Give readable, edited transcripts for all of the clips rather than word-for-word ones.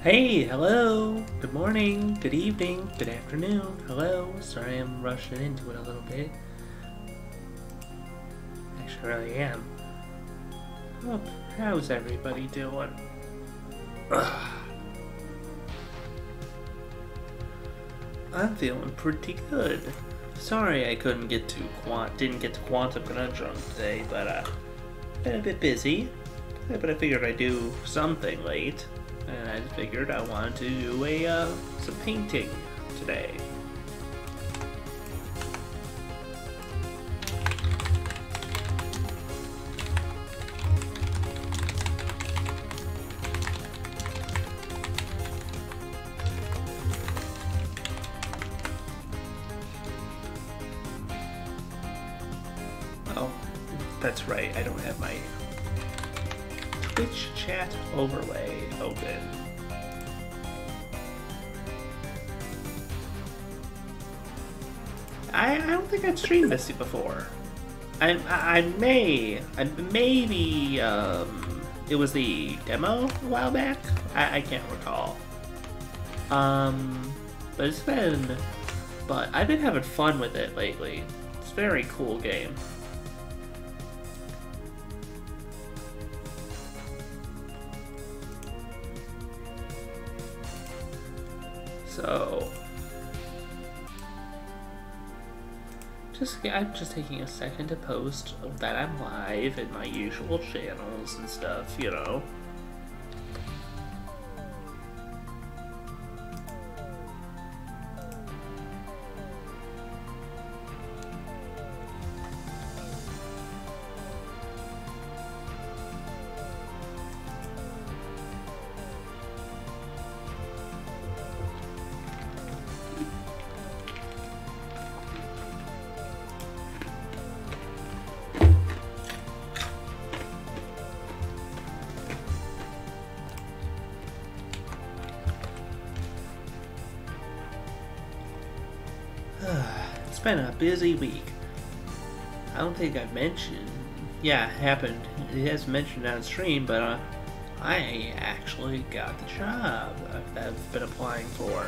Hey, hello, good morning, good evening, good afternoon, hello. Sorry I'm rushing into it a little bit. Actually, I really am. Oh, how's everybody doing? Ugh. I'm feeling pretty good. Sorry I couldn't get to didn't get to Quantum Conundrum today, but been a bit busy. But I figured I'd do something late. And I figured I wanted to do some painting today. Oh, that's right, I don't have my Twitch chat overlay open. I don't think I've streamed this before. Maybe it was the demo a while back. I can't recall. But I've been having fun with it lately. It's a very cool game. So, I'm just taking a second to post that I'm live in my usual channels and stuff, you know. It's been a busy week. I don't think I've mentioned. Yeah, it happened. It has mentioned on stream, but I actually got the job that I've been applying for.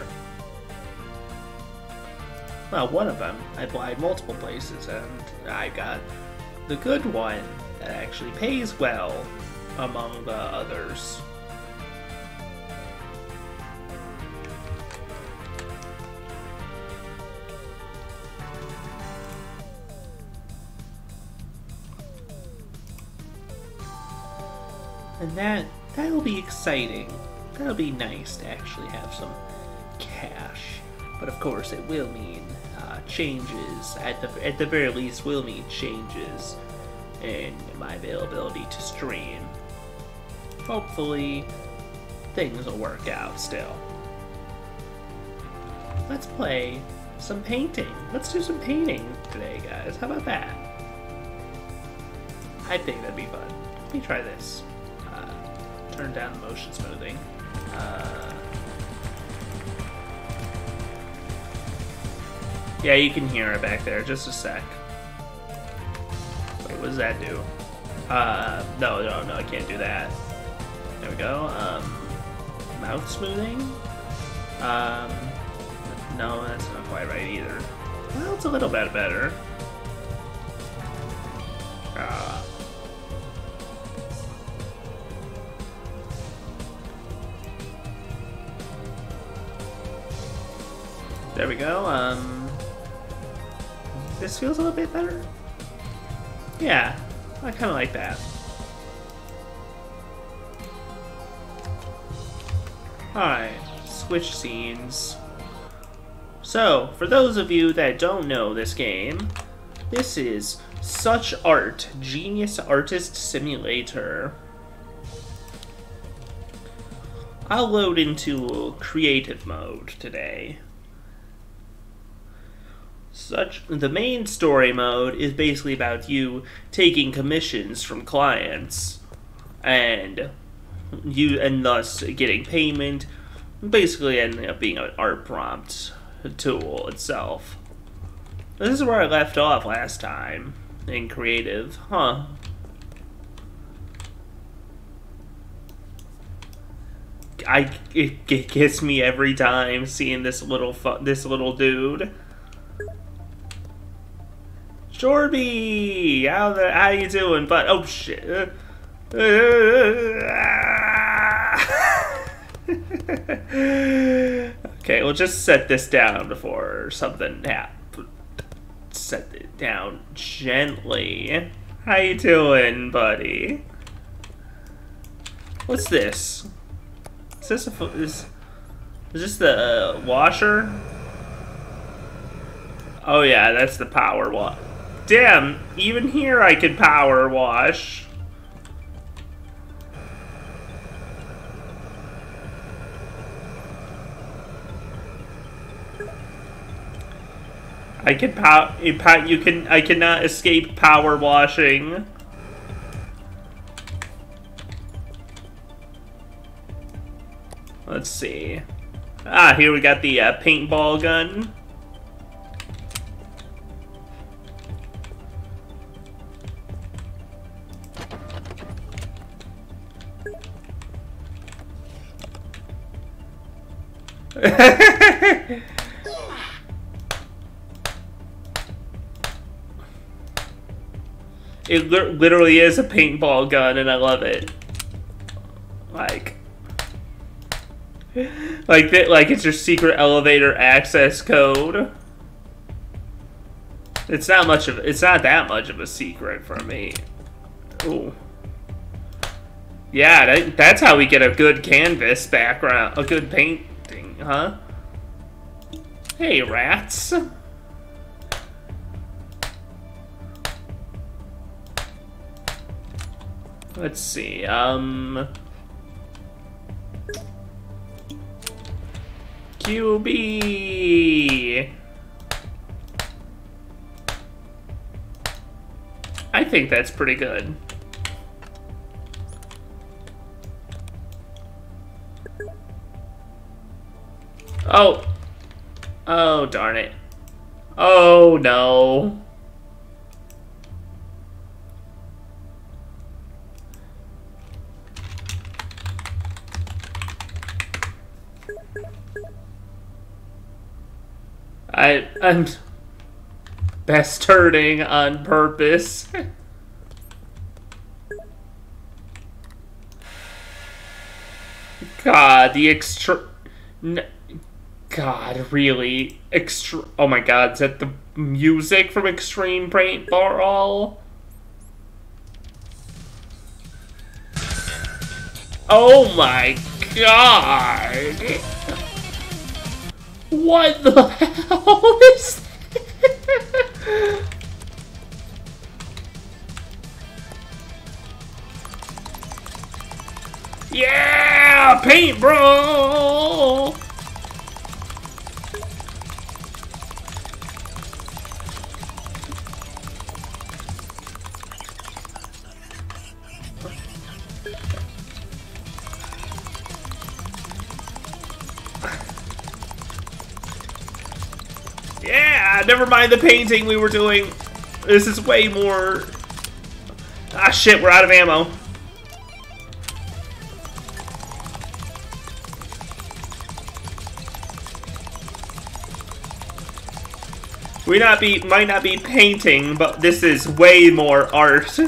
Well, one of them. I applied multiple places, and I got the good one that actually pays well among the others. And that'll be exciting. That'll be nice to actually have some cash. But of course, it will mean changes. At the very least, will mean changes in my availability to stream. Hopefully, things will work out still. Let's play some painting. Let's do some painting today, guys. How about that? I think that'd be fun. Let me try this. Turn down motion smoothing. Yeah, you can hear it back there. Just a sec. Wait, what does that do? No, I can't do that. There we go. Mouth smoothing? No, that's not quite right either. Well, it's a little bit better. There we go, this feels a little bit better. Yeah, I kind of like that. Alright, switch scenes. So, for those of you that don't know this game, this is SuchArt, Genius Artist Simulator. I'll load into creative mode today. The main story mode is basically about you taking commissions from clients and thus getting payment, basically ending up being an art prompt tool itself. This is where I left off last time in creative, huh? it gets me every time seeing this little dude. Jorby, how you doing? But oh shit. Okay, we'll just set this down before something happens. Set it down gently. How you doing, buddy? What's this? Is this is this the washer? Oh yeah, that's the power wash. Damn, even here I could power wash. I cannot escape power washing. Let's see. Ah, here we got the paintball gun. It literally is a paintball gun, and I love it. Like it's your secret elevator access code. It's not that much of a secret for me. Ooh. Yeah, that's how we get a good canvas background, a good painting, huh? Hey, rats. Let's see, QB. I think that's pretty good. Oh. Oh, darn it. Oh, no. I'm best hurting on purpose. God, God, really? Oh my God, is that the music from Extreme Paintball? Oh my God! What the hell is that? Yeah, paint, bro. Yeah, never mind the painting we were doing. This is way more. Ah, shit, we're out of ammo. We might not be painting, but this is way more art.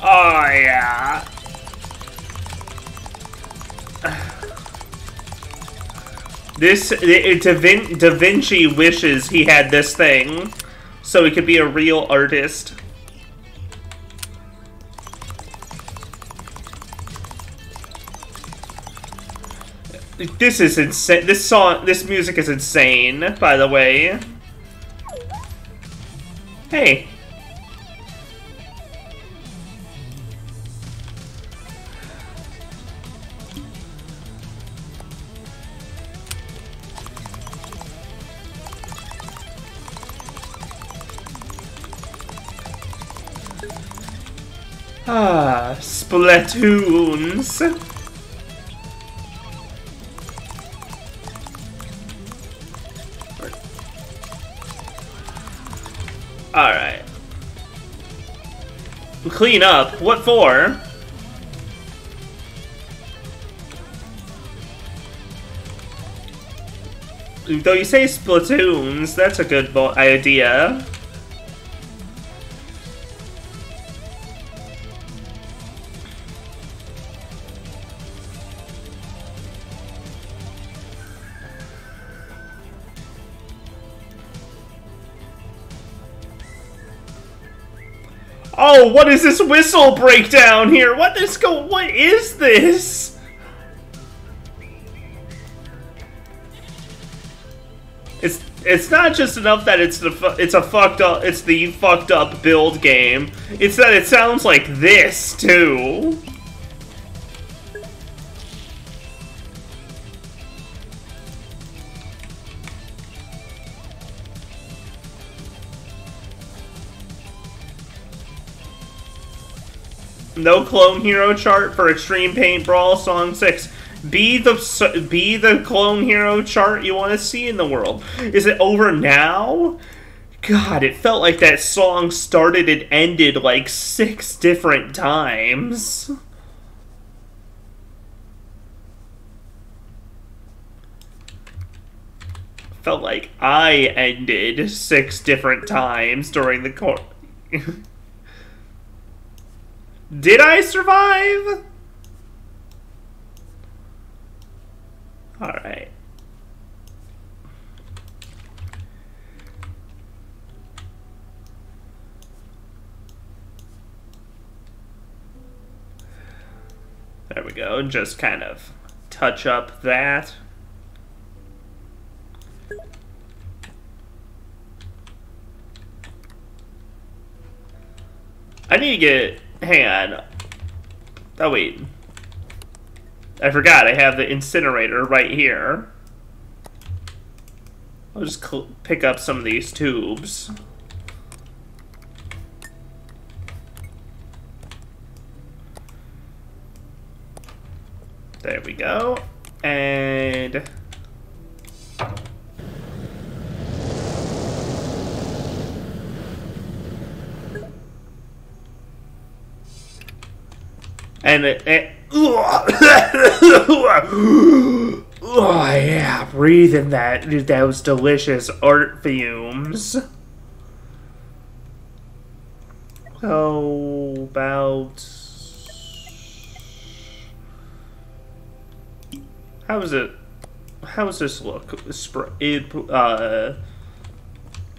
Oh yeah. Da Vinci wishes he had this thing so he could be a real artist. This is insane. This music is insane, by the way. Hey. Ah, Splatoons. Alright. Clean up? What for? Though you say splatoons, that's a good idea. Oh, what is this whistle breakdown here? What is this? It's not just enough that it's the fucked up build game. It's that it sounds like this too. No clone hero chart for Extreme Paint Brawl Song 6. Be the clone hero chart you want to see in the world. Is it over now? God, it felt like that song started and ended like 6 different times. Felt like I ended 6 different times during the Did I survive? Alright. There we go. Just kind of touch up that. I need to get... Hang on. Oh, wait. I forgot I have the incinerator right here. I'll just pick up some of these tubes. There we go. And... oh yeah, breathing those delicious art fumes. How about... How's this look?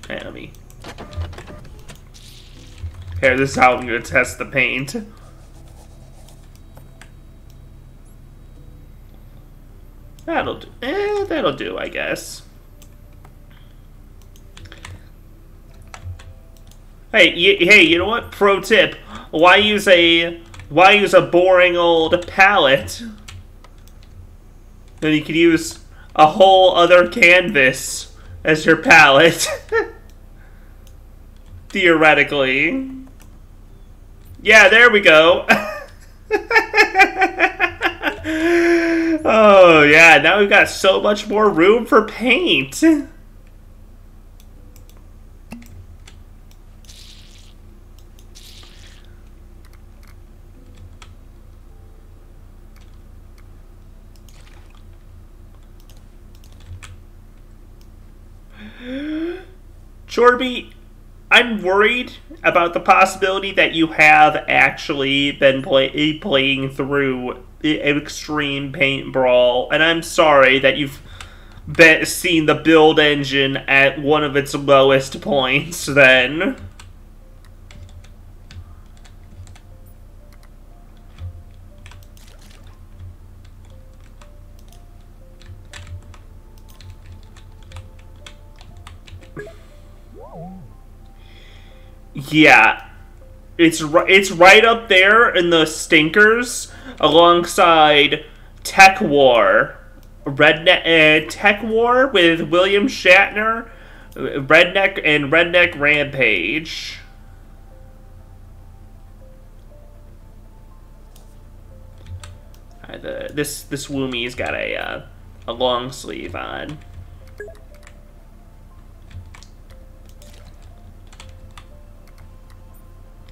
Enemy. Here, this is how I'm gonna test the paint. That'll do. That'll do, I guess. Hey, you know what? Pro tip: why use a boring old palette? Then you could use a whole other canvas as your palette. Theoretically. Yeah, there we go. Oh, yeah, now we've got so much more room for paint. Jorby, I'm worried about the possibility that you have actually been playing through Extreme Paint Brawl, and I'm sorry that you've seen the build engine at one of its lowest points then. Yeah, it's right up there in the stinkers, alongside Tech War, Tech War with William Shatner, Redneck Rampage. This Woomy's got a long sleeve on.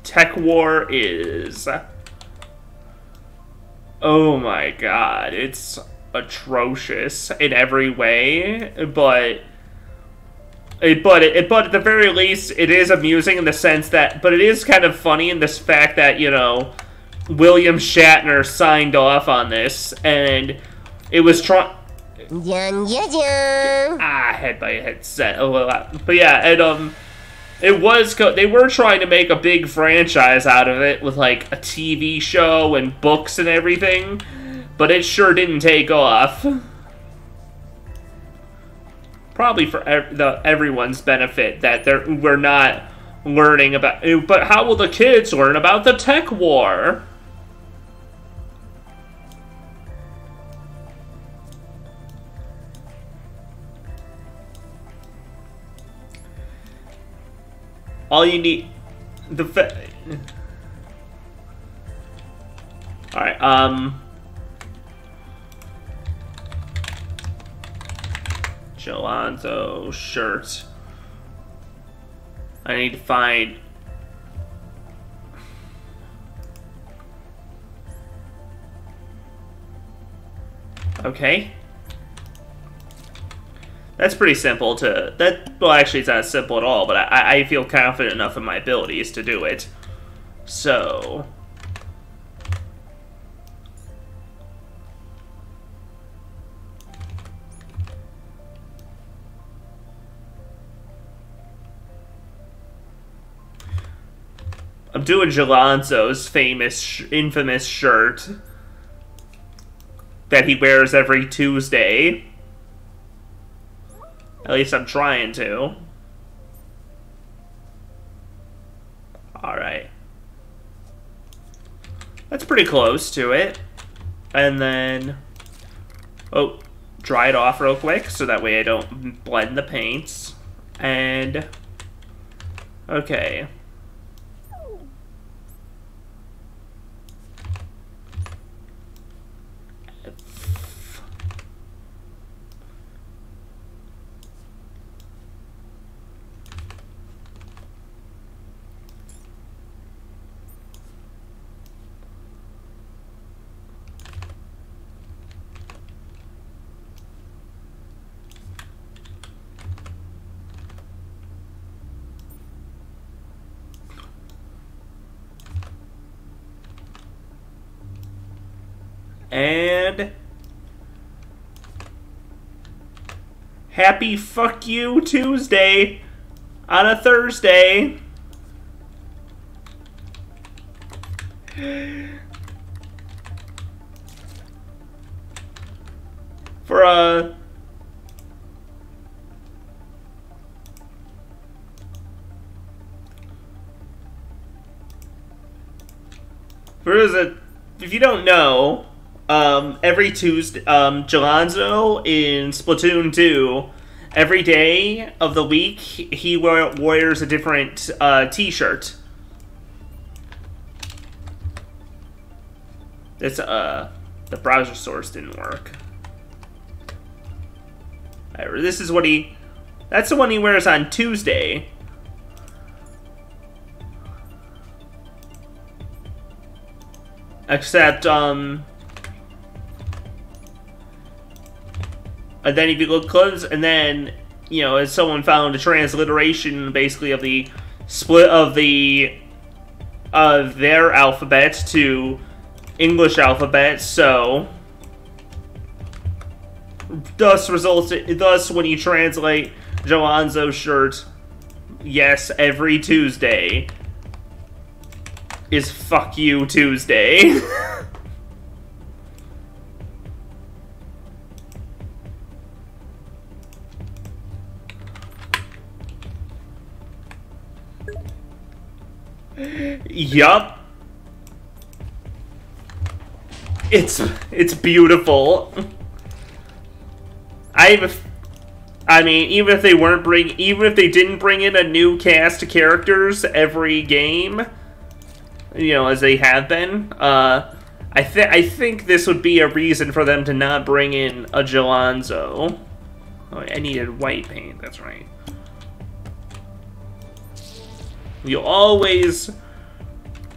Tech War is... Oh my god, it's atrocious in every way, but at the very least, it is amusing in the sense that, but it is kind of funny in this fact that, you know, William Shatner signed off on this, and it was I had my headset. But yeah, and it was they were trying to make a big franchise out of it with like a TV show and books and everything, but it sure didn't take off. Probably for everyone's benefit that we're not learning about. But how will the kids learn about the tech war? All you need, alright, Gelonzo shirt. I need to find... Okay. That's pretty simple to... Well, actually, it's not simple at all, but I feel confident enough in my abilities to do it. So... I'm doing Gelonzo's infamous shirt that he wears every Tuesday. At least I'm trying to. Alright. That's pretty close to it. And then... Oh, dry it off real quick so that way I don't blend the paints. And... Okay. And happy fuck you Tuesday on a Thursday. For a if you don't know, every Tuesday, Gelonzo in Splatoon 2, every day of the week, he wears a different t-shirt. It's, the browser source didn't work. This is what that's the one he wears on Tuesday. Except, and then if you look close, and then, you know, as someone found a transliteration, basically, of the split of their alphabet to English alphabet, so thus when you translate Gelonzo's shirt, yes, every Tuesday is fuck you Tuesday. Yup. It's beautiful. I mean, even if they didn't bring in a new cast of characters every game, you know, as they have been, I think this would be a reason for them to not bring in a Gelonzo. Oh, I needed white paint, that's right. You always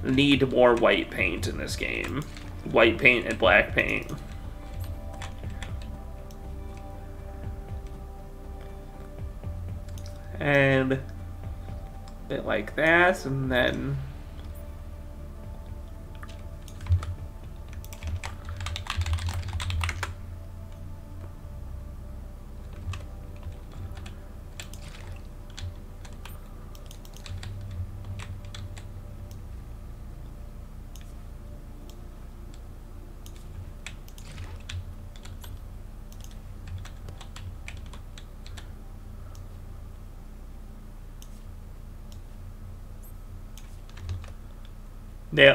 Need more white paint in this game. White paint and black paint. And a bit like that, and then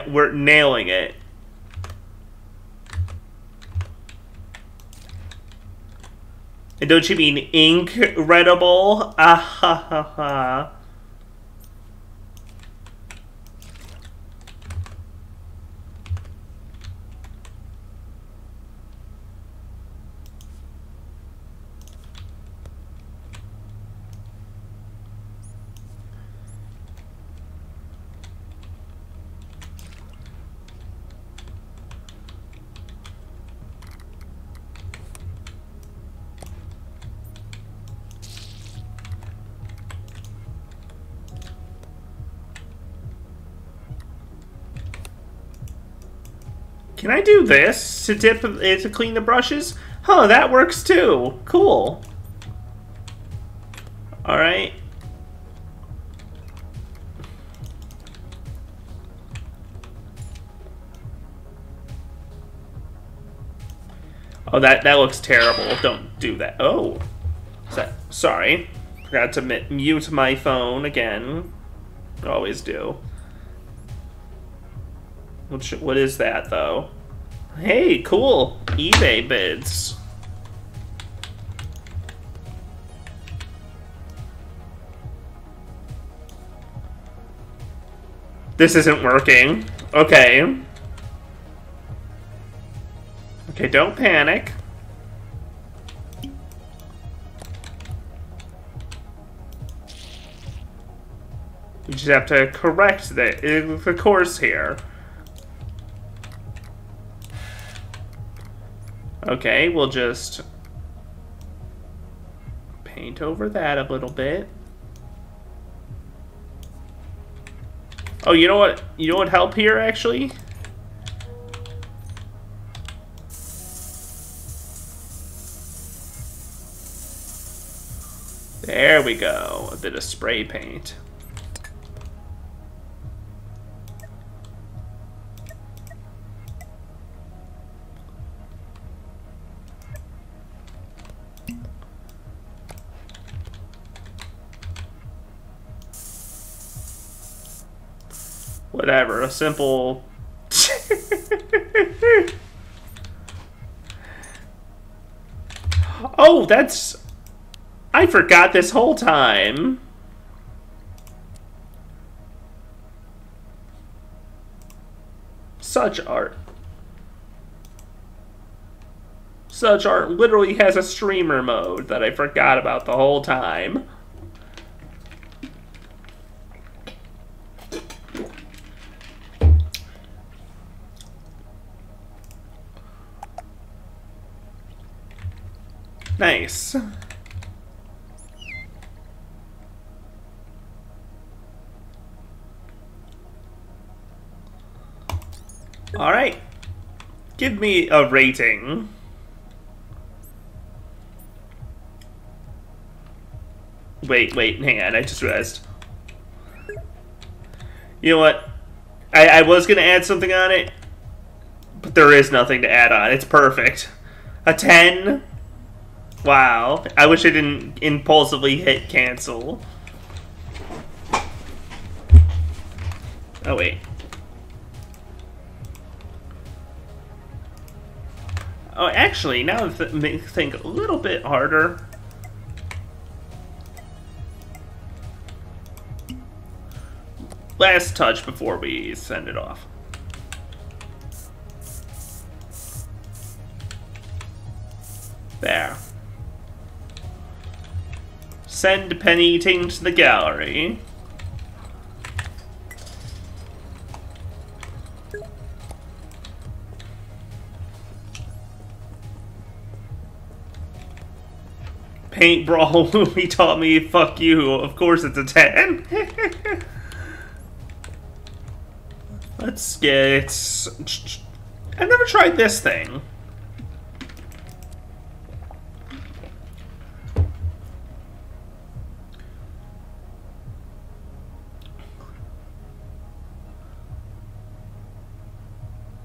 we're nailing it. And don't you mean ink-readable? Ah ha ha ha. Can I do this to dip to clean the brushes? Huh, that works too. Cool. All right. Oh, that looks terrible. Don't do that. Oh, sorry. Forgot to mute my phone again. Always do. What is that, though? Hey, cool. eBay bids. This isn't working. Okay. Okay, don't panic. You just have to correct the course here. Okay, we'll just paint over that a little bit. Oh, you know what? You know what help here, actually? There we go. A bit of spray paint. Whatever, a simple... Oh, that's... I forgot this whole time. SuchArt. SuchArt literally has a streamer mode that I forgot about the whole time. Nice. All right. Give me a rating. Wait, hang on. I just realized. You know what? I was going to add something on it, but there is nothing to add on. It's perfect. A 10? Wow. I wish I didn't impulsively hit cancel. Oh, wait. Oh, actually, now that I think a little bit harder. Last touch before we send it off. There. Send painting to the gallery. paint brawl movie taught me, fuck you. Of course it's a 10. Let's get... I've never tried this thing.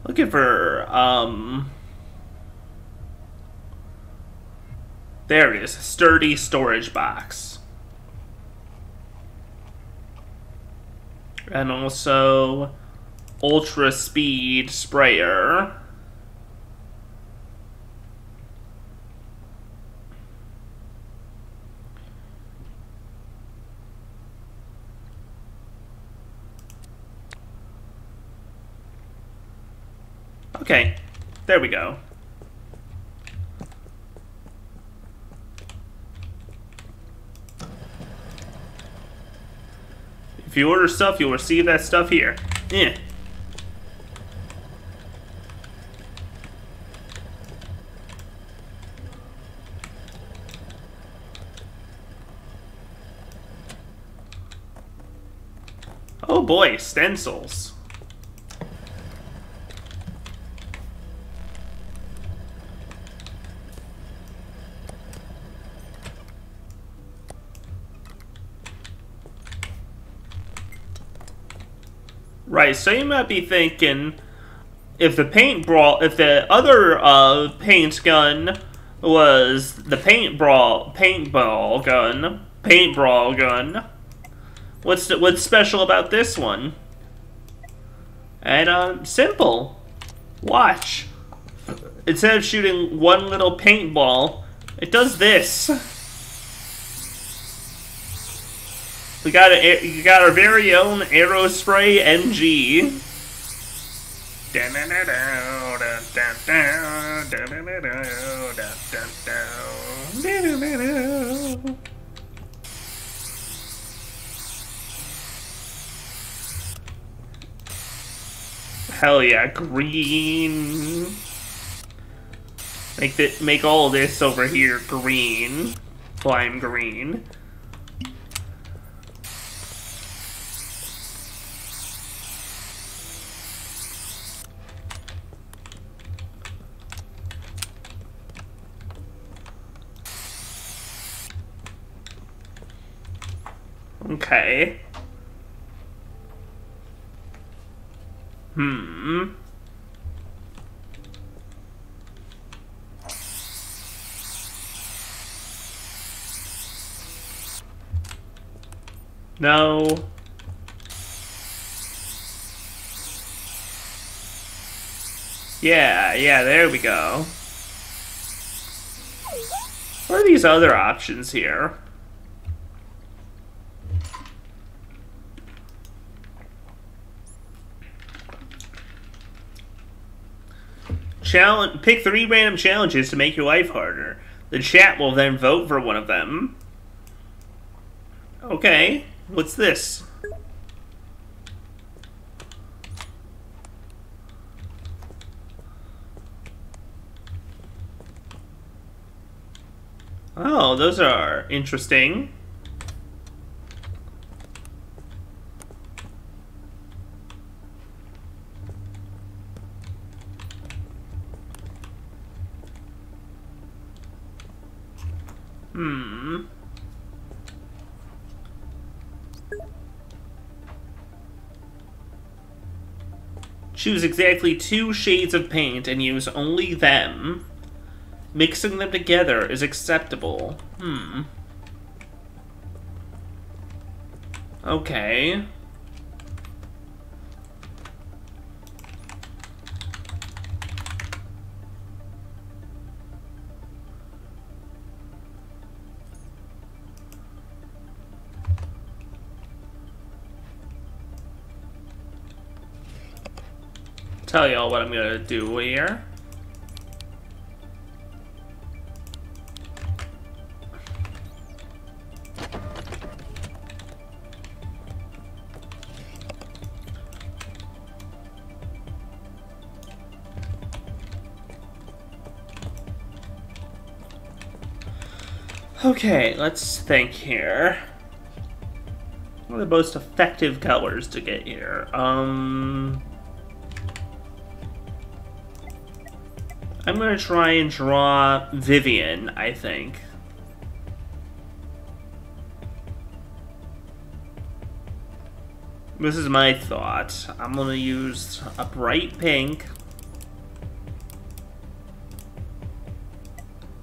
Looking for, there it is. Sturdy storage box. And also ultra speed sprayer. Okay, there we go. If you order stuff, you'll receive that stuff here. Yeah. Oh boy, stencils. Right, so you might be thinking, if the other paint gun was the paintball gun, what's special about this one? And simple. Watch. Instead of shooting one little paintball, it does this. We got our very own Aerospray MG. Hell yeah, green. Make all this over here green. Lime green. Okay. No. Yeah, there we go. What are these other options here? Pick 3 random challenges to make your life harder. The chat will then vote for one of them. Okay, what's this? Oh, those are interesting. Choose exactly 2 shades of paint and use only them. Mixing them together is acceptable. Okay. Tell y'all what I'm gonna do here. Okay, let's think here. What are the most effective colors to get here? I'm gonna try and draw Vivian, I think. This is my thought. I'm gonna use a bright pink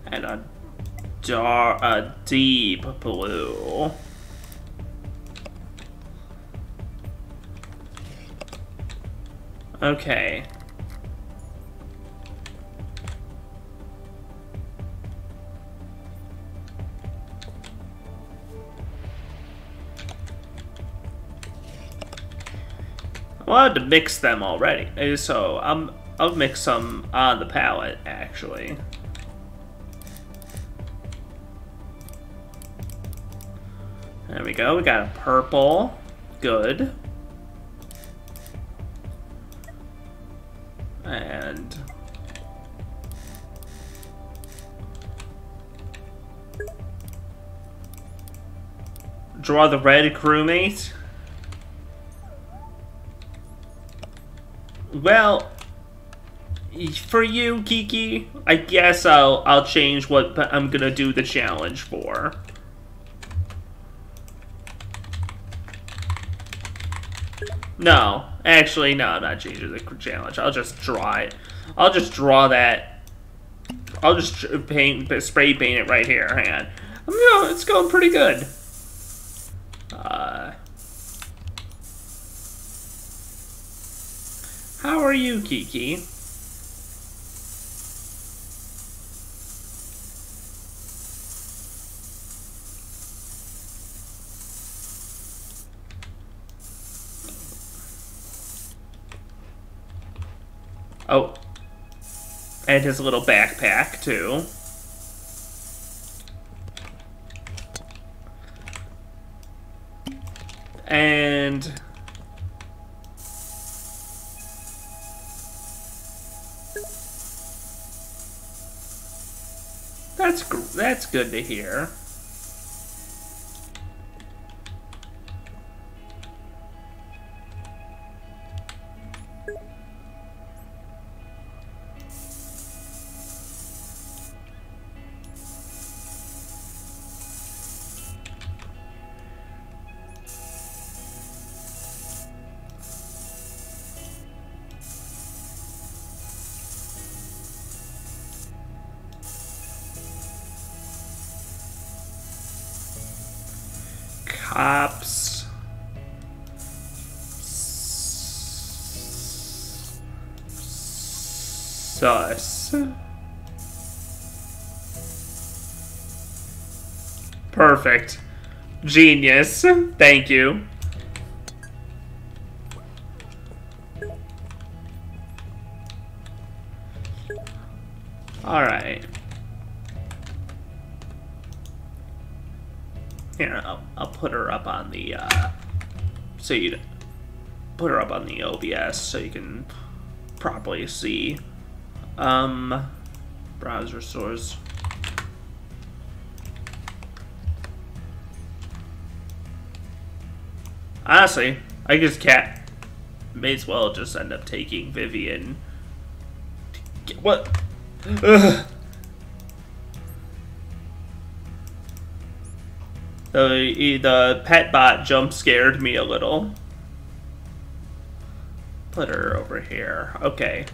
and a deep blue. Okay. I wanted to mix them already, so I'll mix some on the palette actually. There we go. We got a purple. Good. And draw the red crewmate. Well, for you, Kiki, I guess I'll change what I'm gonna do the challenge for. No, actually, no, I'm not changing the challenge. I'll just draw it. I'll just draw that. I'll just spray paint it right here. Hang on. It's going pretty good. How are you, Kiki? Oh, and his little backpack, too. And that's good to hear. Cops. Sus. Perfect. Genius. Thank you. Alright. Here, I'll put her up on the, so you put her up on the OBS so you can properly see. Browser source. Honestly, I just may as well just end up taking Vivian. What? Ugh. The pet bot jump scared me a little. Put her over here. Okay.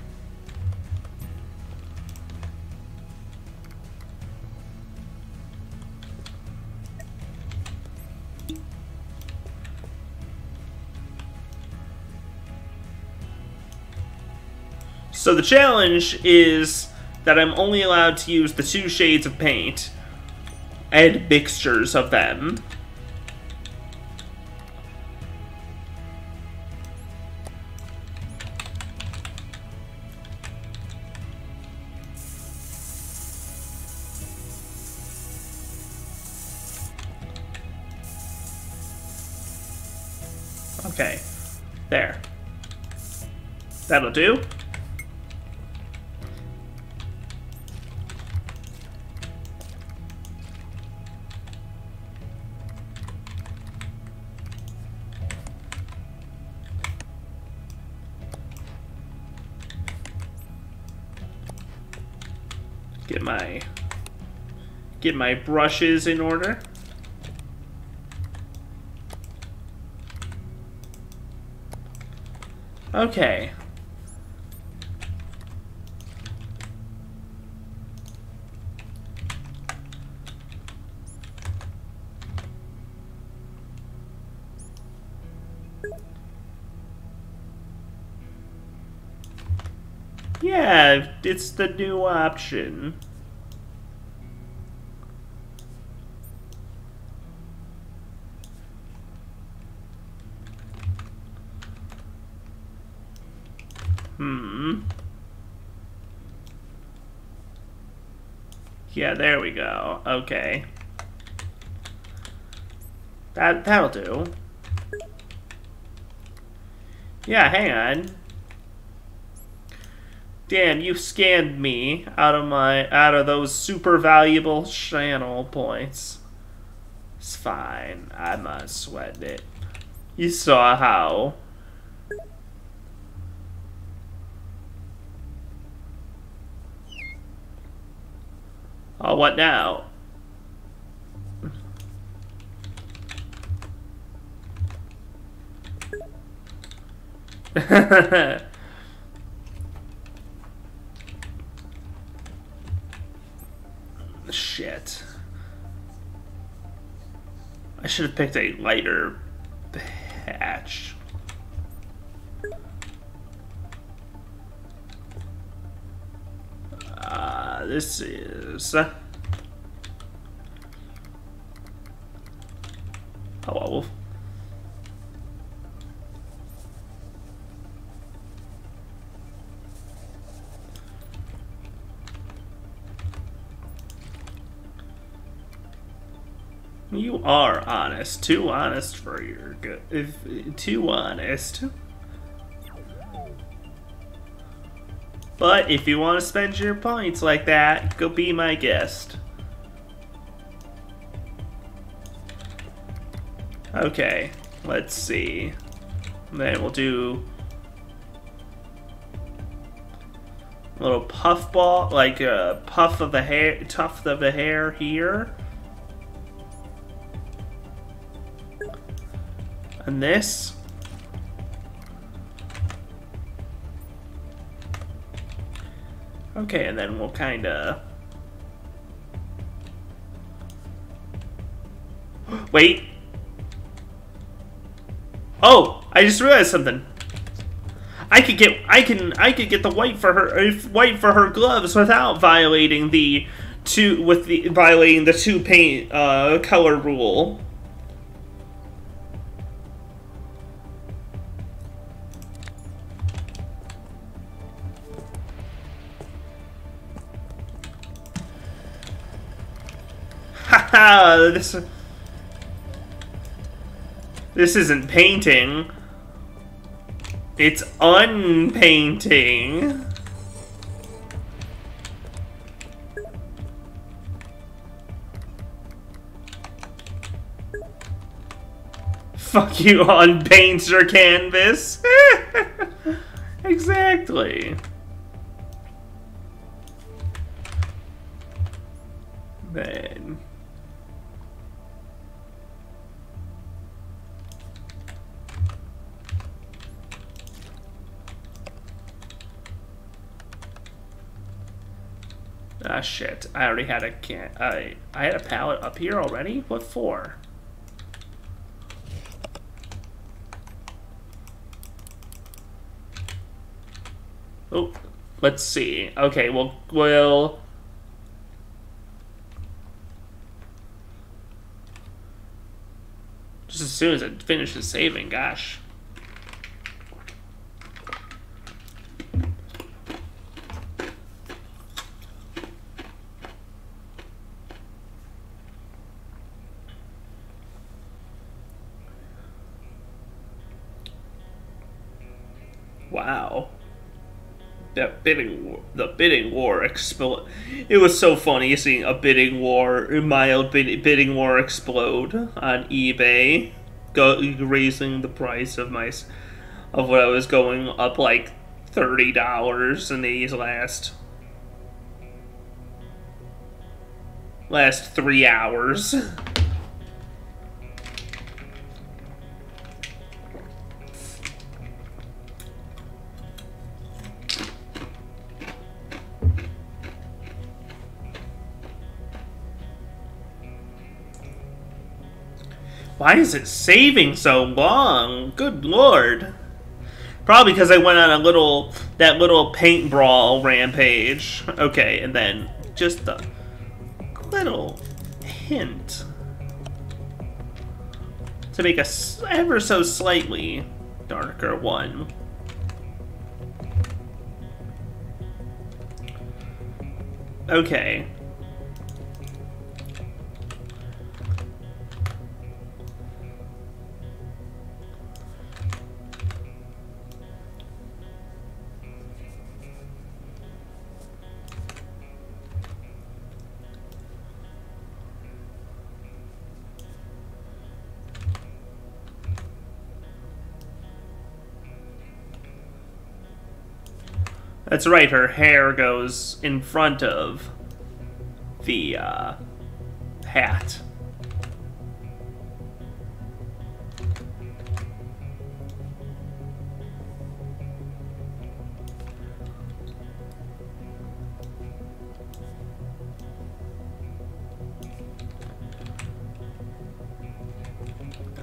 So the challenge is that I'm only allowed to use the 2 shades of paint and mixtures of them. Okay, there. That'll do. Get my brushes in order. Okay. Yeah, it's the new option. Yeah, there we go. Okay. That'll do. Yeah, hang on. Damn, you scammed me out of those super valuable channel points. It's fine. I'm not sweating it. You saw how. Oh, what now? Shit. I should have picked a lighter patch. This is... oh, well. You are honest. Too honest for your good. Too honest. But if you want to spend your points like that, go be my guest. Okay, let's see. Then we'll do a little puff ball, like a puff of the hair, tuft of the hair here. And this. Okay, and then we'll kinda... Wait! Oh! I just realized something. I could get the white for her gloves without violating the two paint color rule. Haha, this isn't painting. It's unpainting. Fuck you, unpaint your canvas. Exactly. Then... ah, shit. I already had a I had a palette up here already? What for? Oh, let's see. Okay, we'll just as soon as it finishes saving, gosh. Wow. The bidding war explode. It was so funny seeing a mild bidding war explode on eBay, raising the price of what I was going up like $30 in these last last 3 hours. Why is it saving so long? Good lord. Probably because I went on that little paint brawl rampage. Okay, and then just a little hint to make a ever so slightly darker one. Okay. That's right, her hair goes in front of the hat.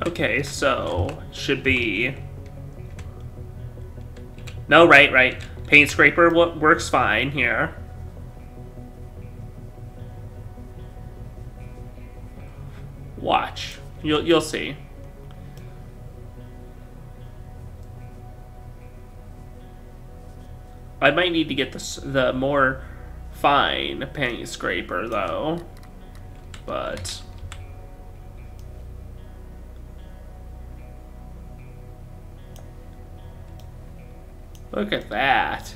Okay, so should be... No, right. Paint scraper works fine here. Watch. You'll see. I might need to get the more fine paint scraper though. But look at that.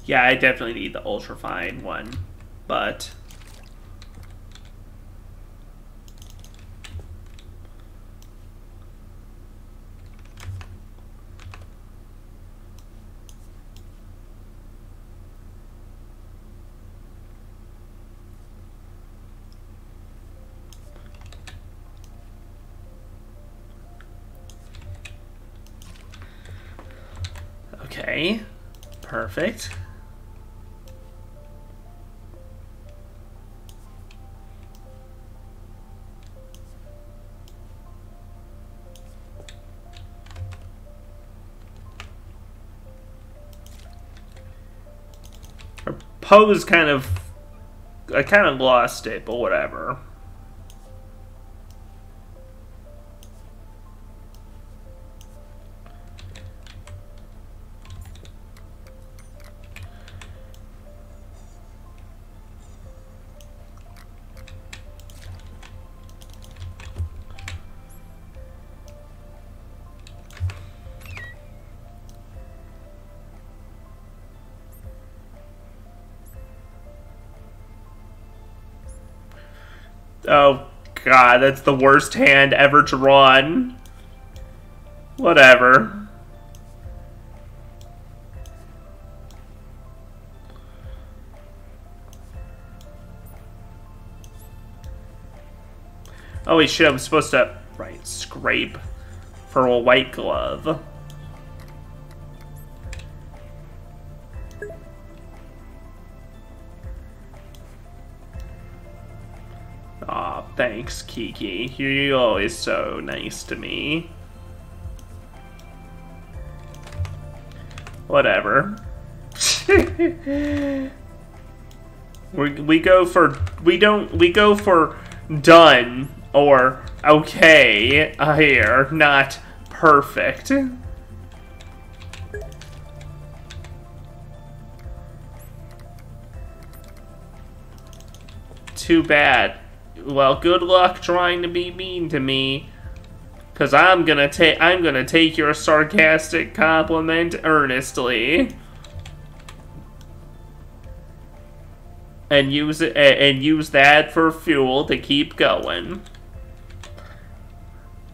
Yeah, I definitely need the ultra fine one, but okay, perfect. Her pose I kind of lost it, but whatever. Oh, God, that's the worst hand ever drawn. Whatever. Oh, wait, shit, I'm supposed to, right, scrape for a white glove. Aw, thanks, Kiki. You're always so nice to me. Whatever. we go for done or okay here, not perfect. Too bad. Well, good luck trying to be mean to me, 'Cause I'm gonna take your sarcastic compliment earnestly. And use that for fuel to keep going.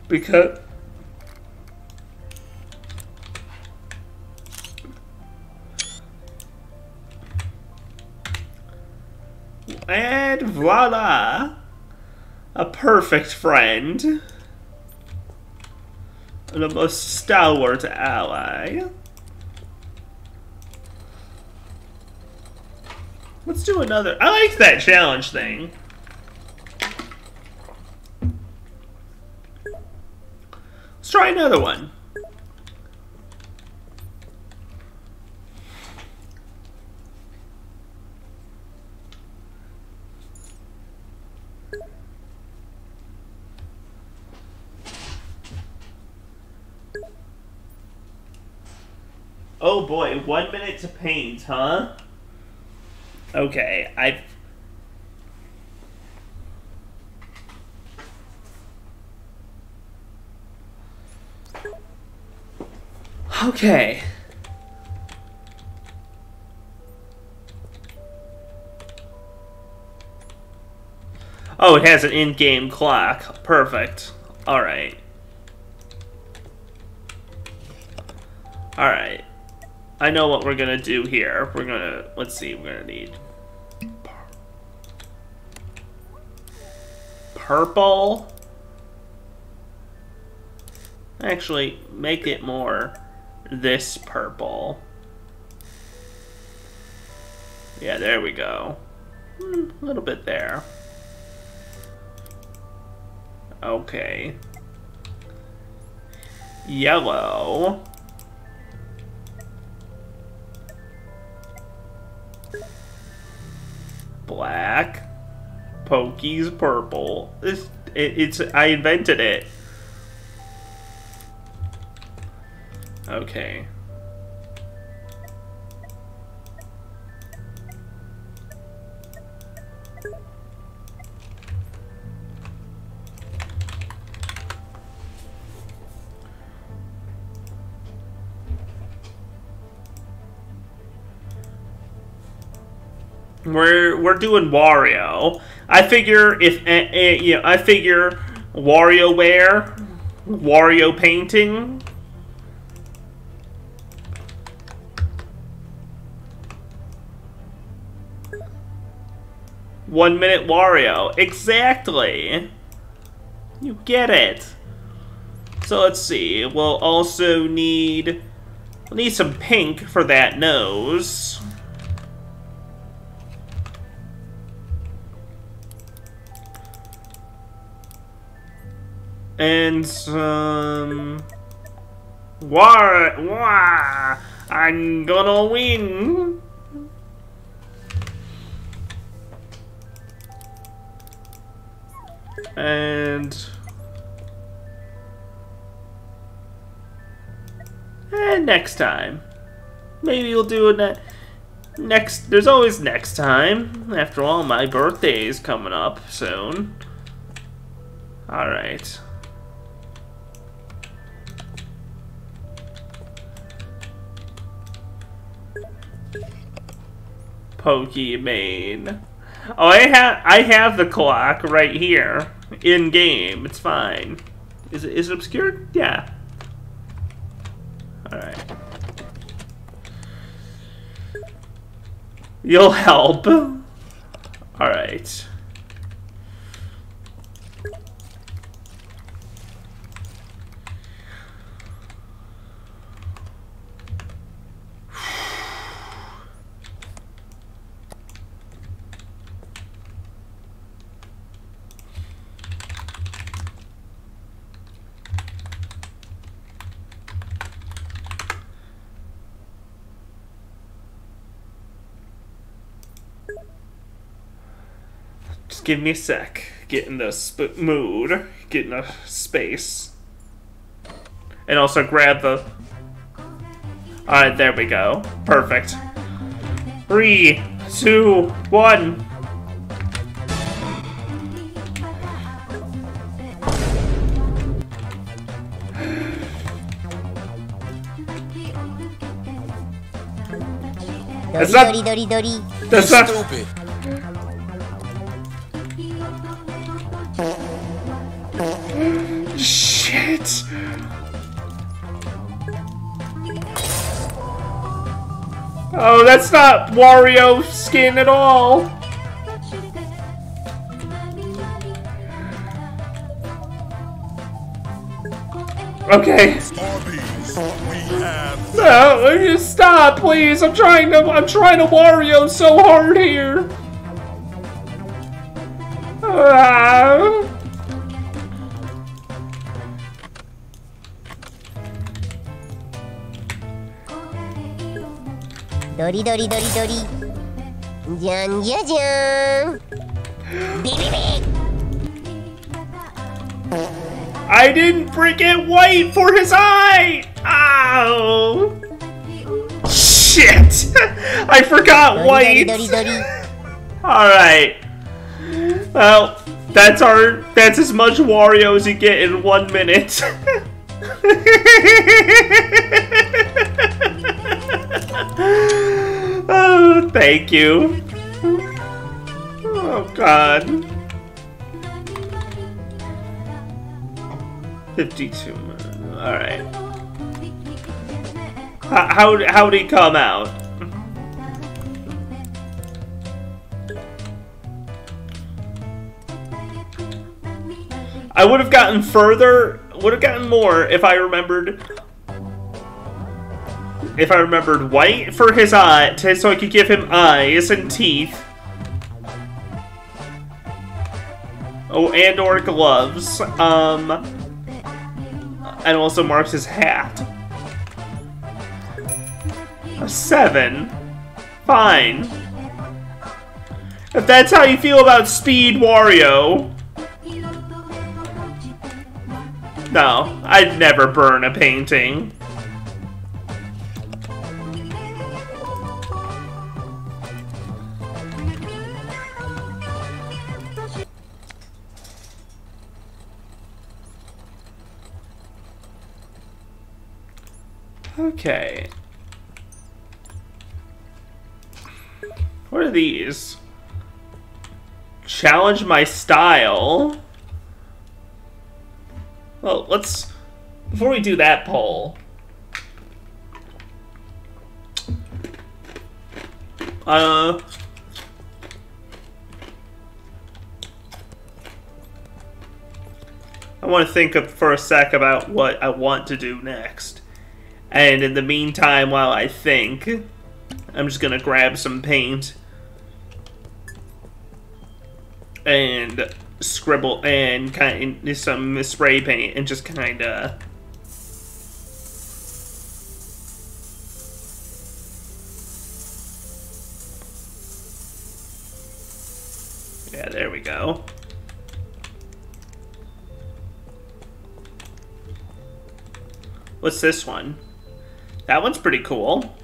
Because and voila! A perfect friend. And a most stalwart ally. Let's do another. I like that challenge thing. Let's try another one. Oh boy, 1 minute to paint, huh? Okay, Okay. Oh, it has an in-game clock. Perfect. Alright. Alright. I know what we're gonna do here. Let's see, we're gonna need purple. Actually, make it more this purple. Yeah, there we go. A little bit there. Okay. Yellow. Black. Pokey's purple. I invented it. Okay. We're doing Wario. I figure I figure WarioWare, Wario painting. One minute Wario. Exactly. You get it. So let's see. We'll also need some pink for that nose. And some... I'm gonna win! And next time. Maybe we'll do it next... There's always next time. After all, my birthday is coming up soon. Alright. Pokemon. Oh, I have the clock right here in game. It's fine. Is it obscured? Yeah. All right. You'll help. All right. Just give me a sec. Get in the mood. Get in a space. And also grab the... Alright, there we go. Perfect. 3, 2, 1. That's not. That's not. Stupid. Shit. Oh, that's not Wario skin at all. Okay. No, just stop, please. I'm trying to Wario so hard here. Dori dori dori dori. Jan jan jan. Beep I didn't freaking wait for his eye! Ow! Shit! I forgot white! Alright. Well, that's as much Wario as you get in 1 minute. Oh, thank you. Oh, God. 52 minutes. Alright. How'd he come out? I would have gotten further, would have gotten more if I remembered. If I remembered white for his eye, so I could give him eyes and teeth. Oh, and or gloves. And also marks his hat. A 7. Fine. If that's how you feel about Speed Wario. No, I'd never burn a painting. Okay. What are these? Challenge my style. Well, let's... Before we do that poll... I want to think for a sec about what I want to do next. And in the meantime, while I think, I'm just gonna grab some paint and scribble and kind of some spray paint and just kind of yeah, there we go. What's this one? That one's pretty cool.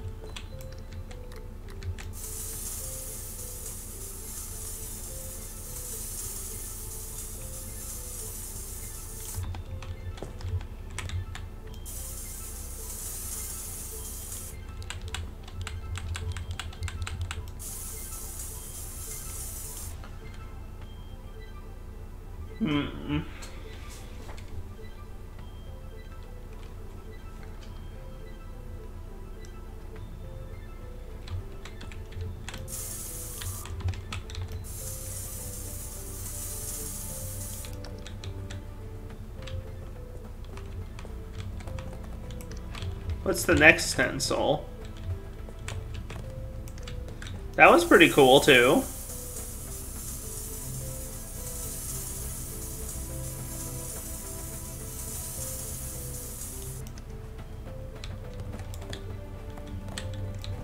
What's the next stencil? That one's pretty cool, too.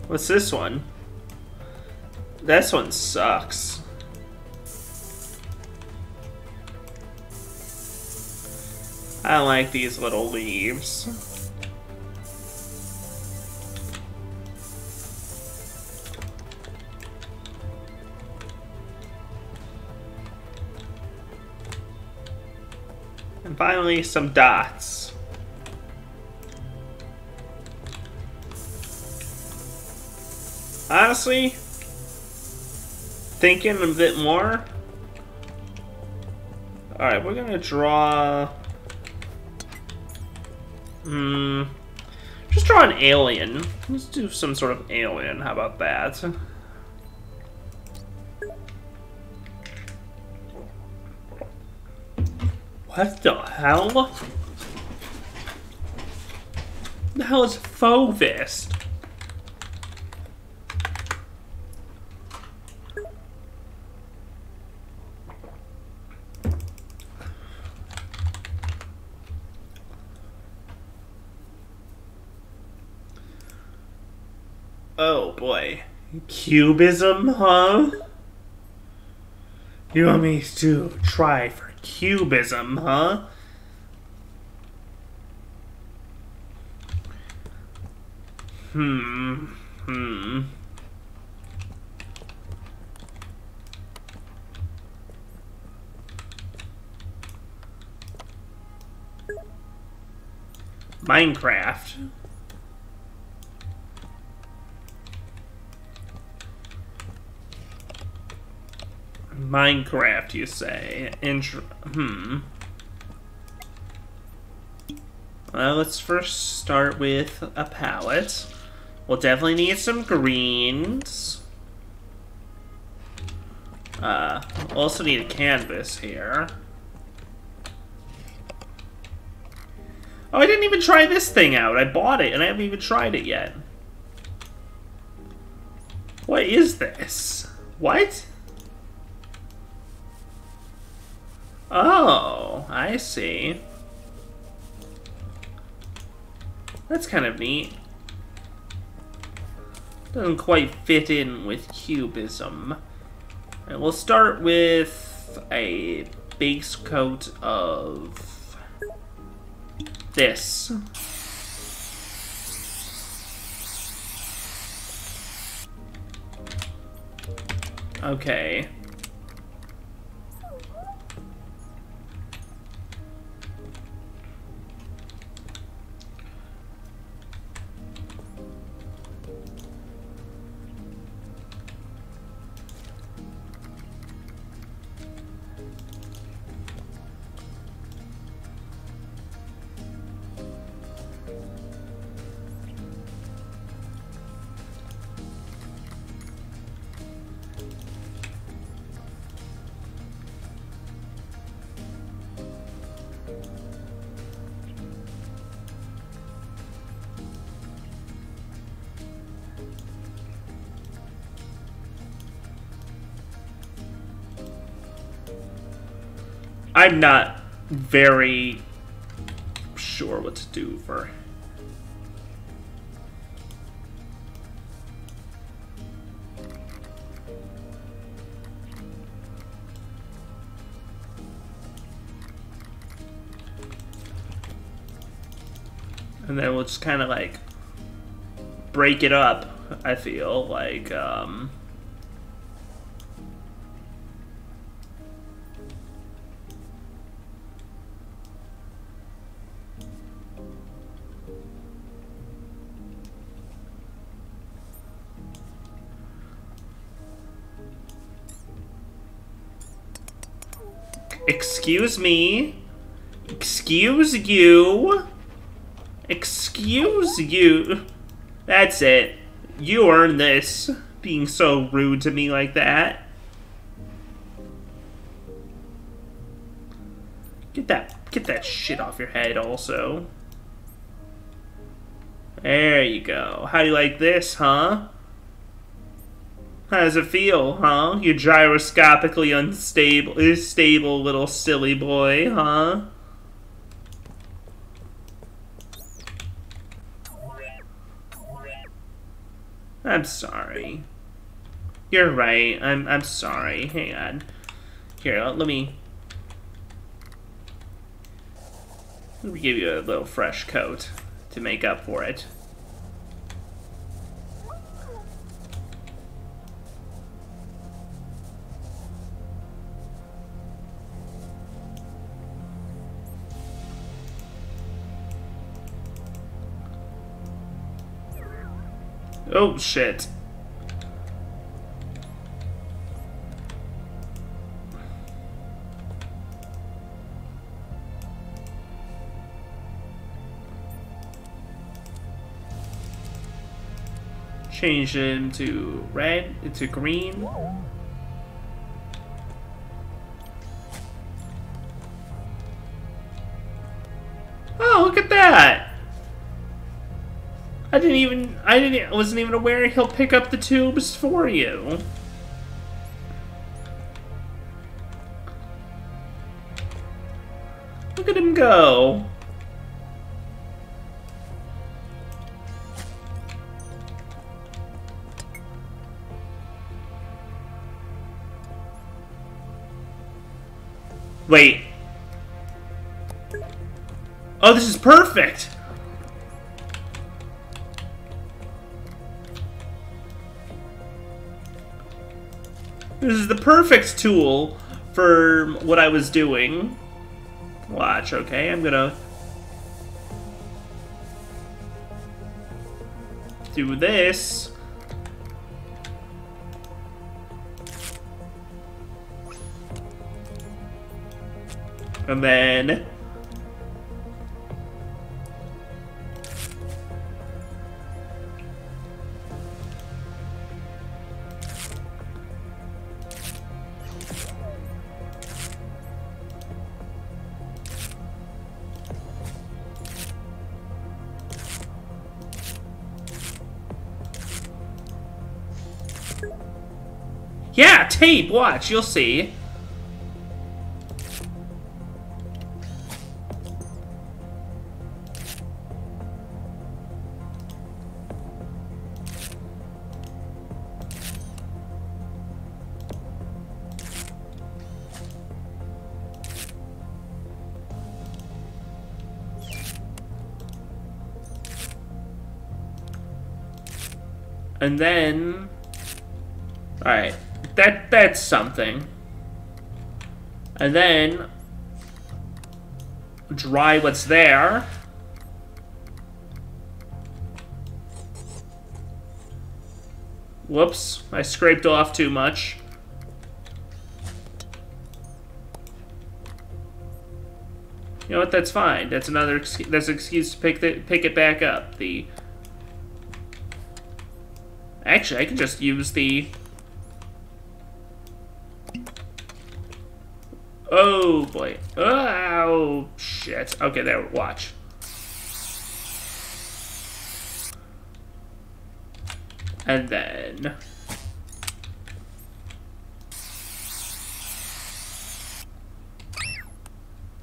What's this one? This one sucks. I don't like these little leaves. And finally, some dots. Honestly, thinking a bit more. Alright, we're gonna draw... just draw an alien. Let's do some sort of alien. How about that? What the hell? The hell is faux vest? Oh boy. Cubism, huh? You want me to try for cubism, huh? Minecraft. Minecraft, you say? Well, let's first start with a palette. We'll definitely need some greens. Also need a canvas here. Oh, I didn't even try this thing out. I bought it, and I haven't even tried it yet. What is this? What? Oh, I see. That's kind of neat. Doesn't quite fit in with cubism. And we'll start with a base coat of this. Okay. I'm not very sure what to do for... And then we'll just kind of like break it up, I feel like, excuse me. Excuse you. Excuse you. That's it. You earned this. Being so rude to me like that. Get that shit off your head also. There you go. How do you like this, huh? How does it feel, huh? You gyroscopically stable little silly boy, huh? I'm sorry. You're right. I'm sorry. Hang on. Here, let me give you a little fresh coat to make up for it. Oh, shit. Change him to red, to green. Oh, look at that! I wasn't even aware he'll pick up the tubes for you. Look at him go. Wait. Oh, this is perfect! This is the perfect tool for what I was doing. Watch, okay? I'm gonna do this. And then yeah, tape, watch, you'll see. And then, alright, that's something. And then, dry what's there. Whoops, I scraped off too much. You know what, that's fine. That's another that's an excuse to pick it back up. Actually, I can just use the... Oh, boy. Oh, shit. Okay, there, watch. And then...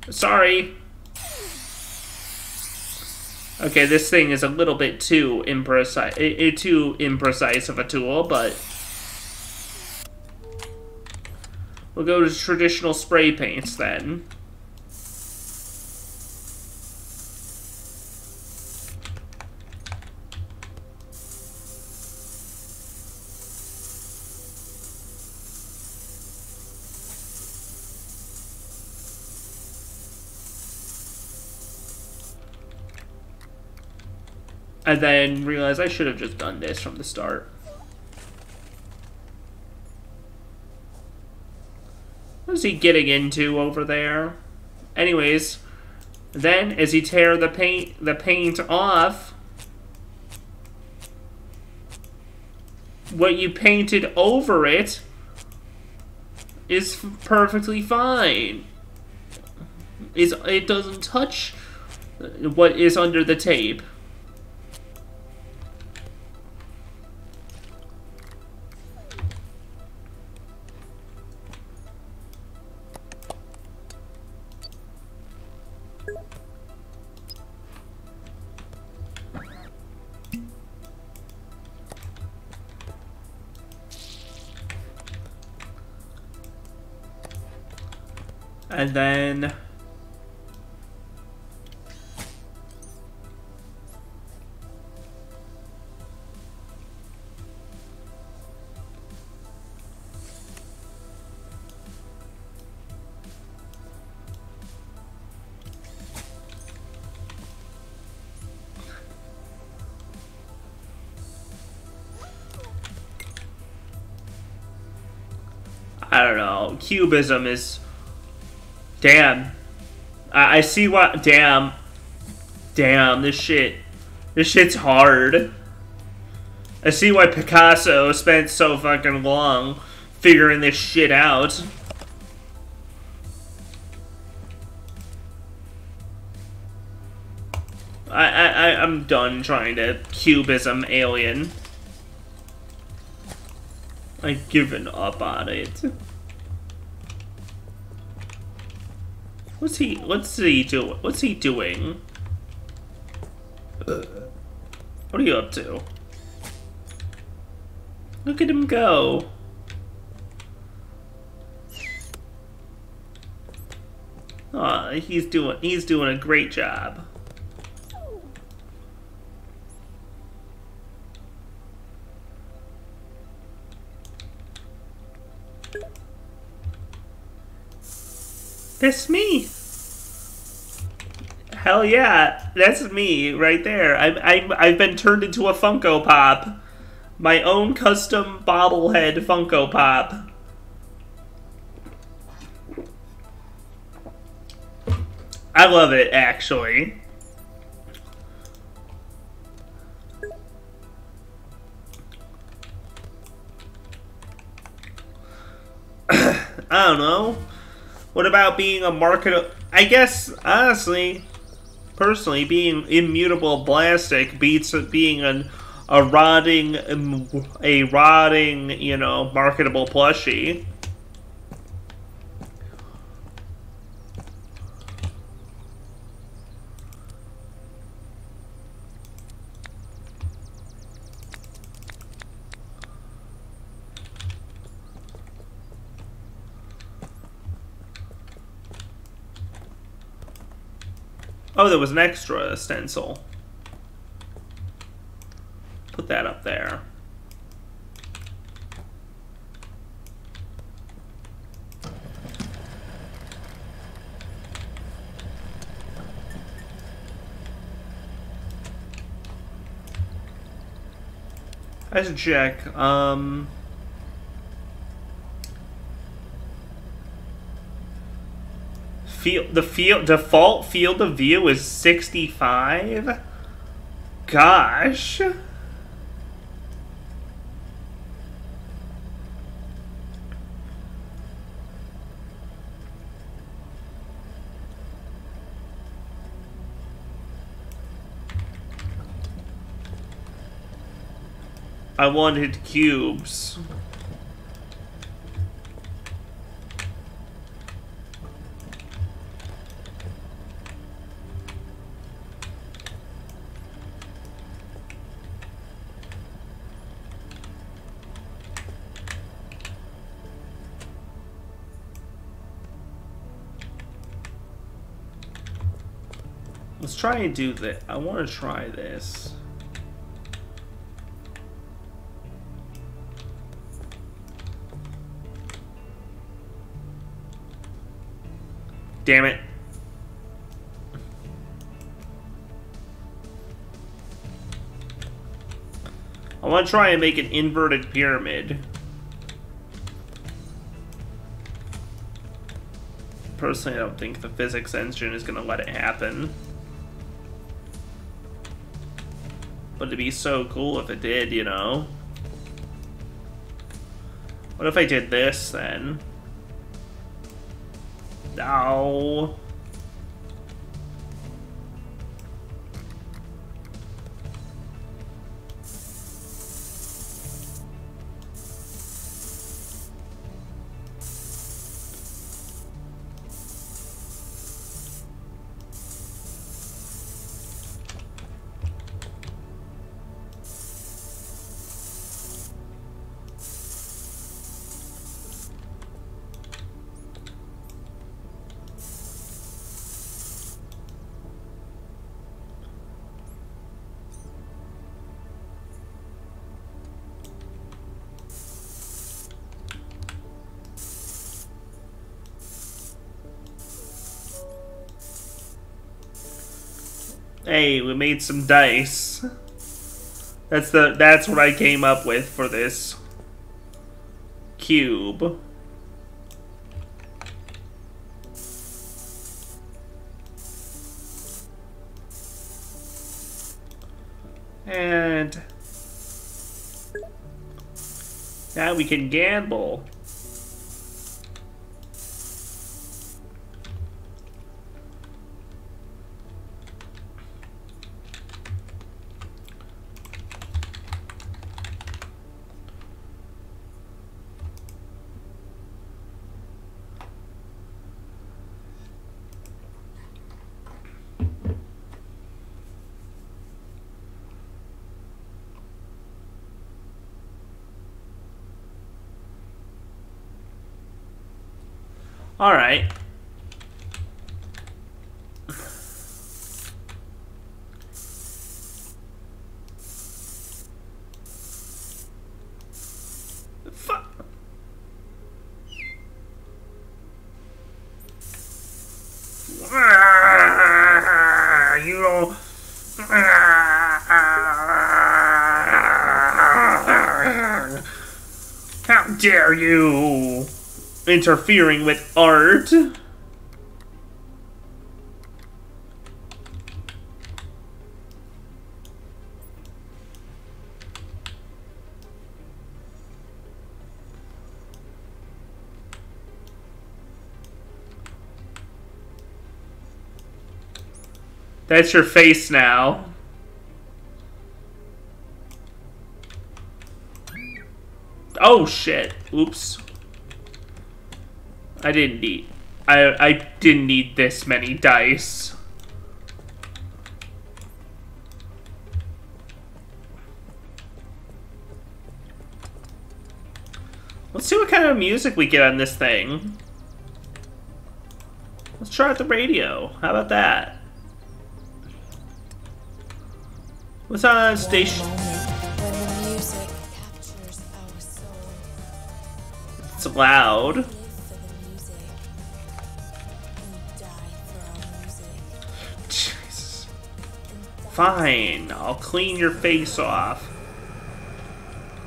Sorry. Okay, this thing is a little bit too imprecise of a tool, but we'll go to traditional spray paints then. And then realize I should have just done this from the start. What is he getting into over there? Anyways, then as he tear the paint off, what you painted over it is perfectly fine. It doesn't touch what is under the tape. And then I don't know. Cubism is... Damn. I see what... Damn. Damn, this shit's hard. I see why Picasso spent so fucking long figuring this shit out. I'm done trying to cubism alien. I've given up on it. What's he doing? What's he doing? What are you up to? Look at him go. Aw, he's doing a great job. That's me. Hell yeah, that's me right there. I've been turned into a Funko Pop, my own custom bobblehead Funko Pop. I love it, actually. I don't know. What about being a marketer? I guess, honestly, personally, being immutable plastic beats being a rotting, you know, marketable plushie. Oh, there was an extra stencil. Put that up there. I should check. Default field of view is 65. Gosh. I wanted cubes. Let's try and do that. I want to try this. Damn it. I want to try and make an inverted pyramid. Personally, I don't think the physics engine is going to let it happen. But it'd be so cool if it did, you know? What if I did this, then? No. Hey, we made some dice. That's what I came up with for this cube. And Now we can gamble. All right. You don't. How dare you interfering with art? That's your face now. Oh shit. Oops. I didn't need this many dice. Let's see what kind of music we get on this thing. Let's try out the radio. How about that? What's on station? It's loud. Jesus. Fine, I'll clean your face off.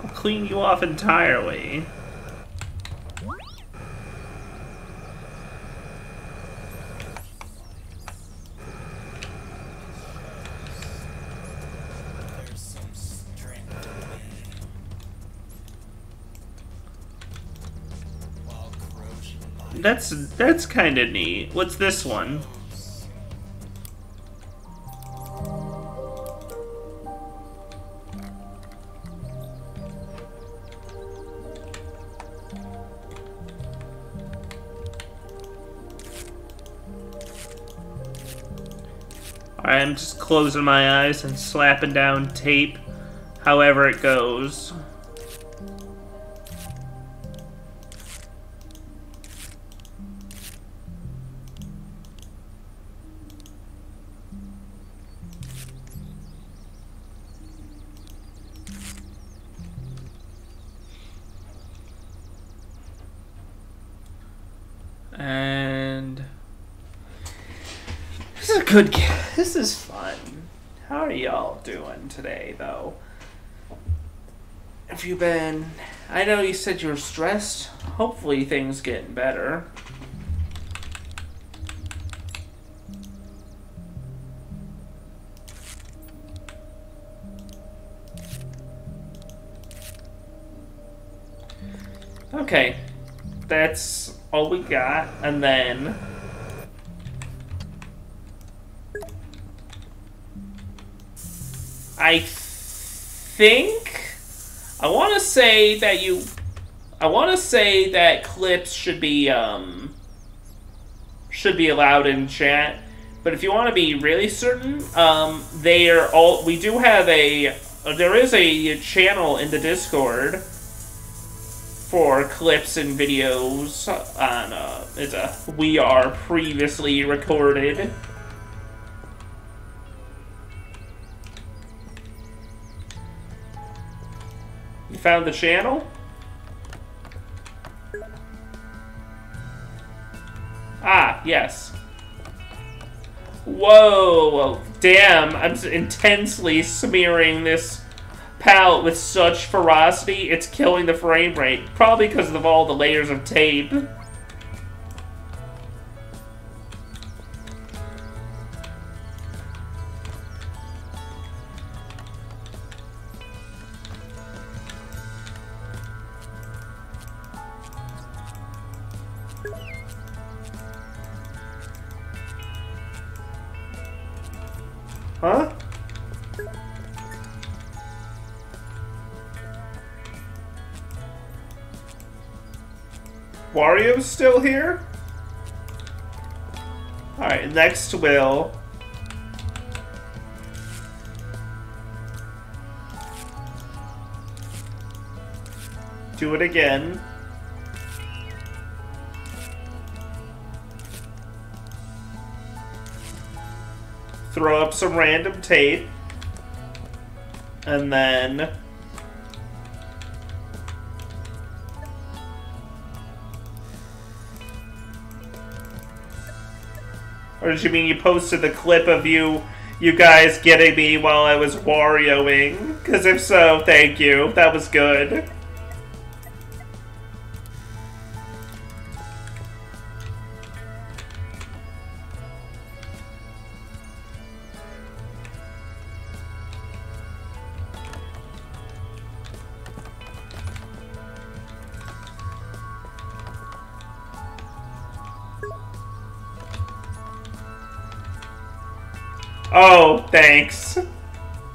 I'll clean you off entirely. That's kind of neat. What's this one? Alright, I'm just closing my eyes and slapping down tape however it goes. And this is a good. This is fun. How are y'all doing today, though? Have you been? I know you said you were stressed. Hopefully, things getting better. Okay, that's all we got, and then I think I want to say that clips should be allowed in chat, but if you want to be really certain, there is a channel in the Discord for clips and videos on We Are Previously Recorded. You found the channel? Ah, yes. Whoa, damn, I'm intensely smearing this palette with such ferocity, it's killing the frame rate. Probably because of all the layers of tape. Huh? Wario's still here? Alright, next will. Do it again. Throw up some random tape. And then... Or did you mean you posted the clip of you guys getting me while I was Warioing? Because if so, thank you. That was good. Oh, thanks.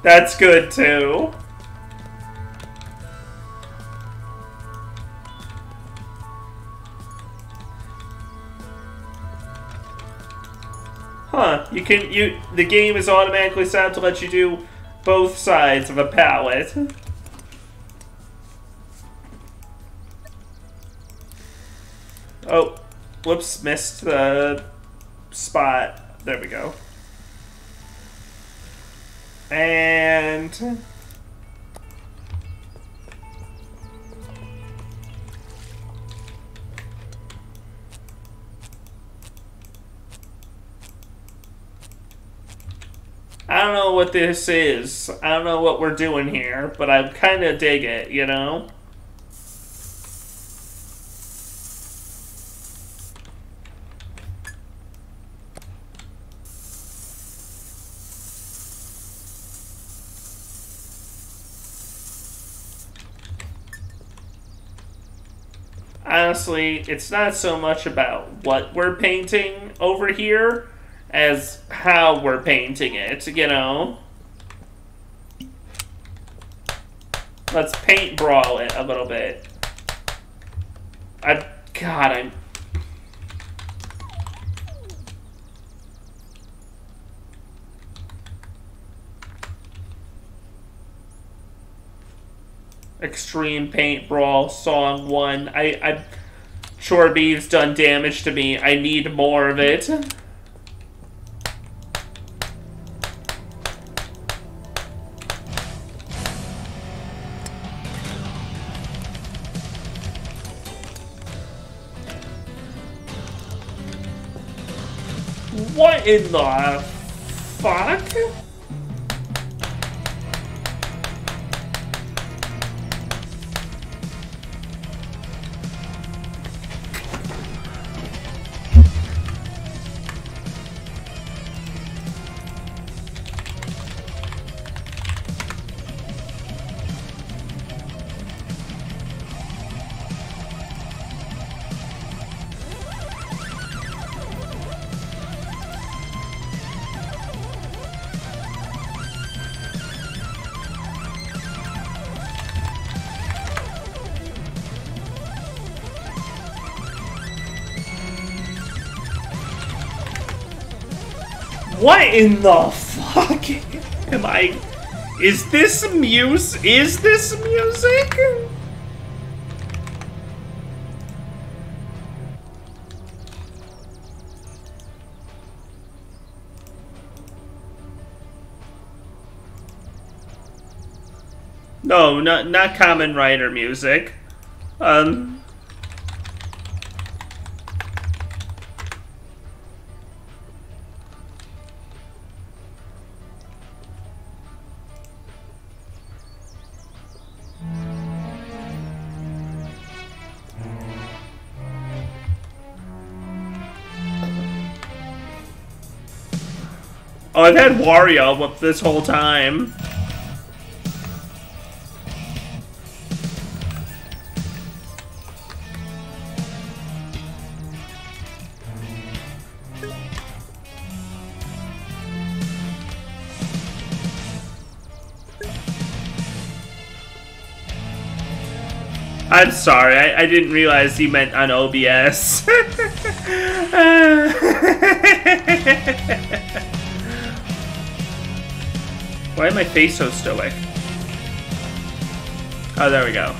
That's good, too. Huh, the game is automatically set up to let you do both sides of a palette. Oh, whoops, missed the spot. There we go. And... I don't know what this is. I don't know what we're doing here, but I kind of dig it, you know? Honestly, it's not so much about what we're painting over here as how we're painting it, you know? Let's paint brawl it a little bit. God, I'm... Extreme Paint Brawl, Song 1. Chorby's done damage to me. I need more of it. What in the fuck? What in the fuck am I? Is this music? No, not Common Rider music. Oh, I've had Wario up this whole time. I'm sorry, I didn't realize you meant on OBS. Why is my face so stoic? Oh, there we go.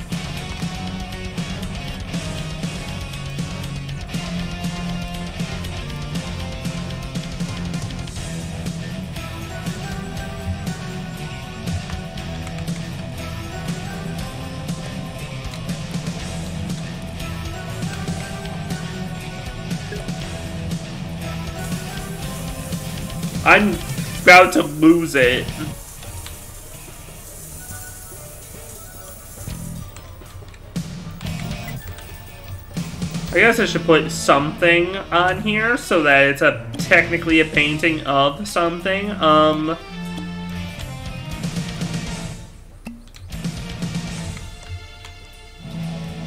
I'm about to lose it. I guess I should put something on here so that it's technically a painting of something.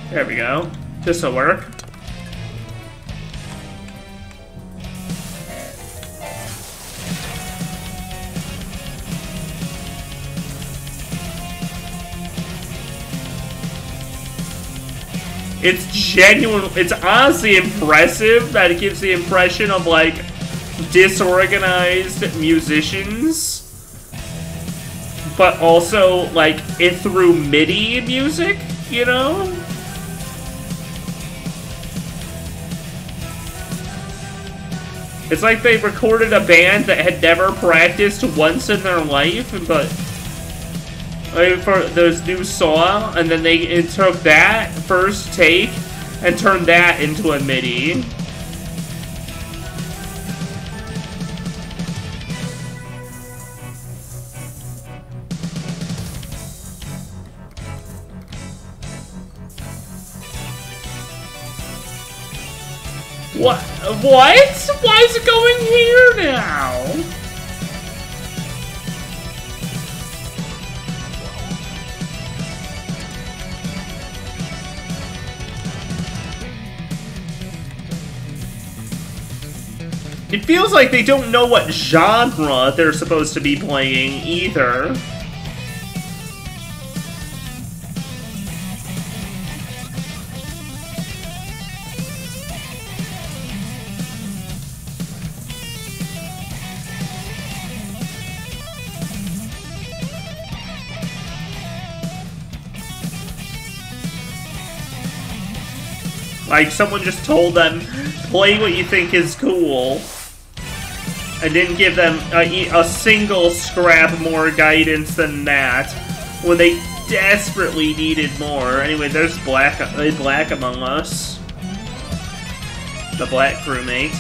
There we go. This'll work. It's genuine. It's honestly impressive that it gives the impression of, like, disorganized musicians. But also, like, it through MIDI music, you know? It's like they recorded a band that had never practiced once in their life, but... for those new song, and then they took that first take and turned that into a MIDI. What? What? Why is it going here now? It feels like they don't know what genre they're supposed to be playing, either. Like, someone just told them, play what you think is cool. I didn't give them a single scrap more guidance than that, when they desperately needed more. Anyway, there's Black Among Us. The Black crewmate.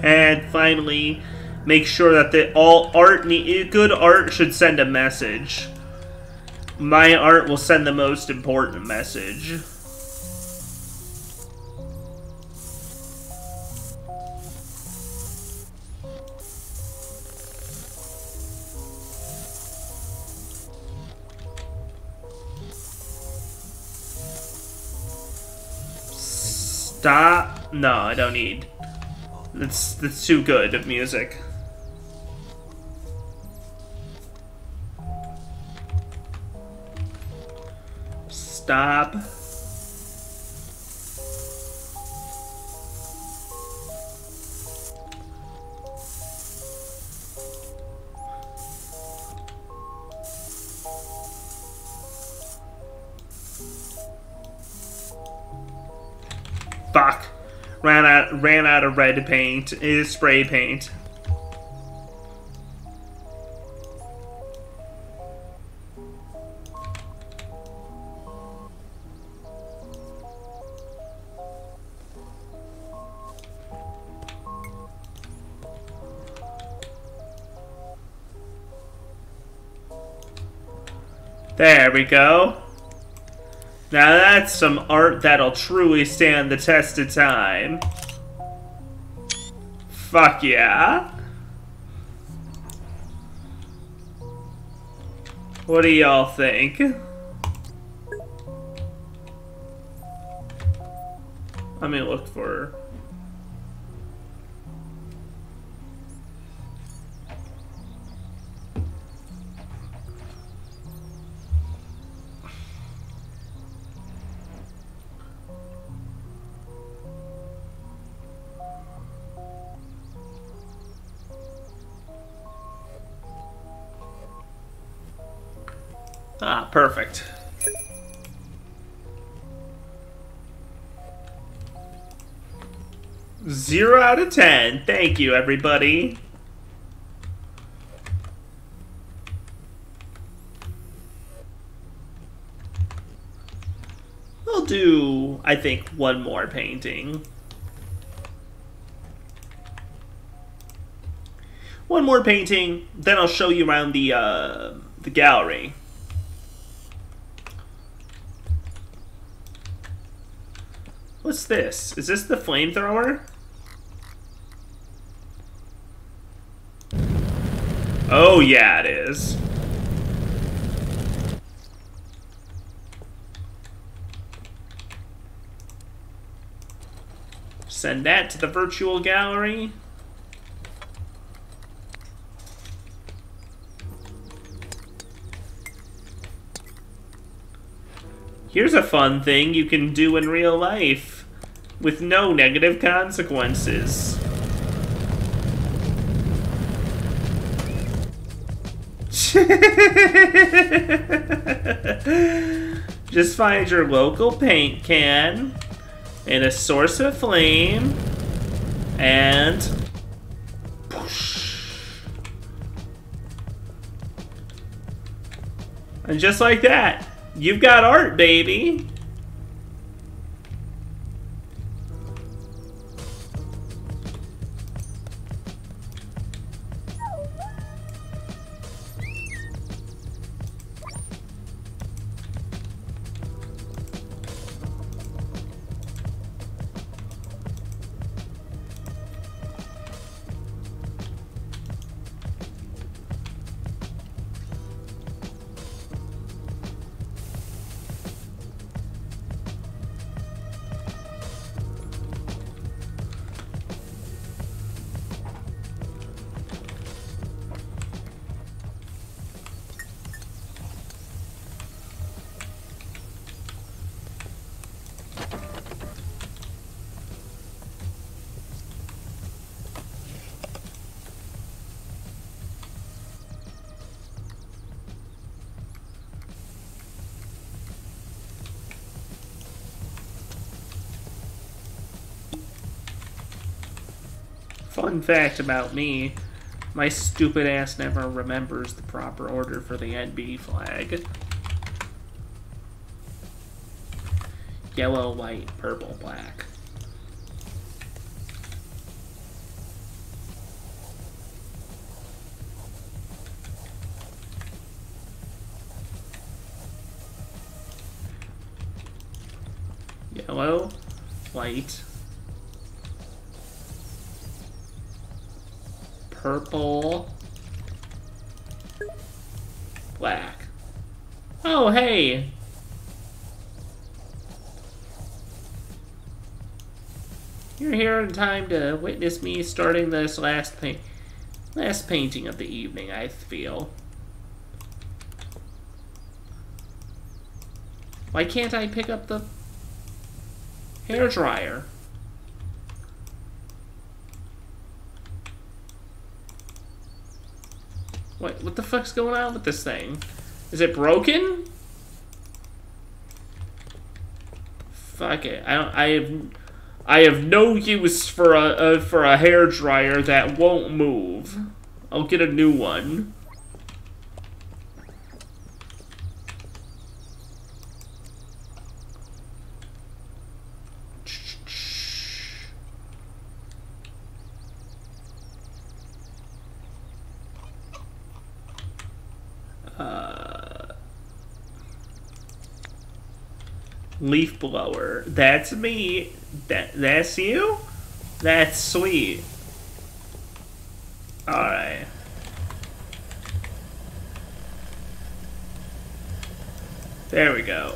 And finally, make sure that good art should send a message. My art will send the most important message. Stop. No, I don't need. That's too good of music. Stop. Fuck. Ran out of red paint. It is spray paint. There we go. Now that's some art that'll truly stand the test of time. Fuck yeah. What do y'all think? Let me look for... Ah, perfect. Zero out of 10. Thank you, everybody. We'll do, I think, one more painting. One more painting, then I'll show you around the gallery. What's this? Is this the flamethrower? Oh yeah, it is. Send that to the virtual gallery. Here's a fun thing you can do in real life with no negative consequences. Just find your local paint can and a source of flame and whoosh. And just like that, you've got art, baby. Fun fact about me, my stupid ass never remembers the proper order for the NB flag. Yellow, white, purple, black. Yellow, white, purple, black. Oh, hey! You're here in time to witness me starting this last painting of the evening, I feel. Why can't I pick up the hairdryer? What the fuck's going on with this thing? Is it broken? Fuck it. I have no use for a hairdryer that won't move. I'll get a new one. Leaf blower. That's me. That's you? That's sweet. Alright. There we go.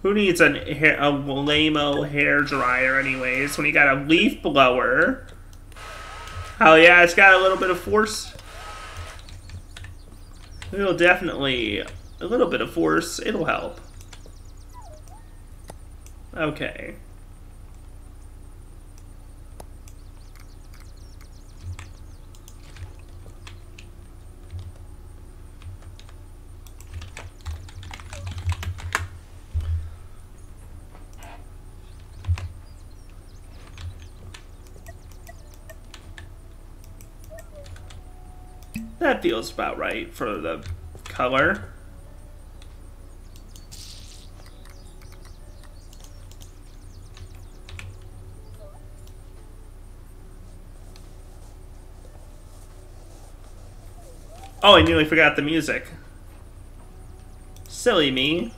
Who needs a lame-o hair dryer anyways when you got a leaf blower? Hell yeah, it's got a little bit of force. It'll definitely... A little bit of force, it'll help. Okay. That feels about right for the color. Oh, I nearly forgot the music. Silly me.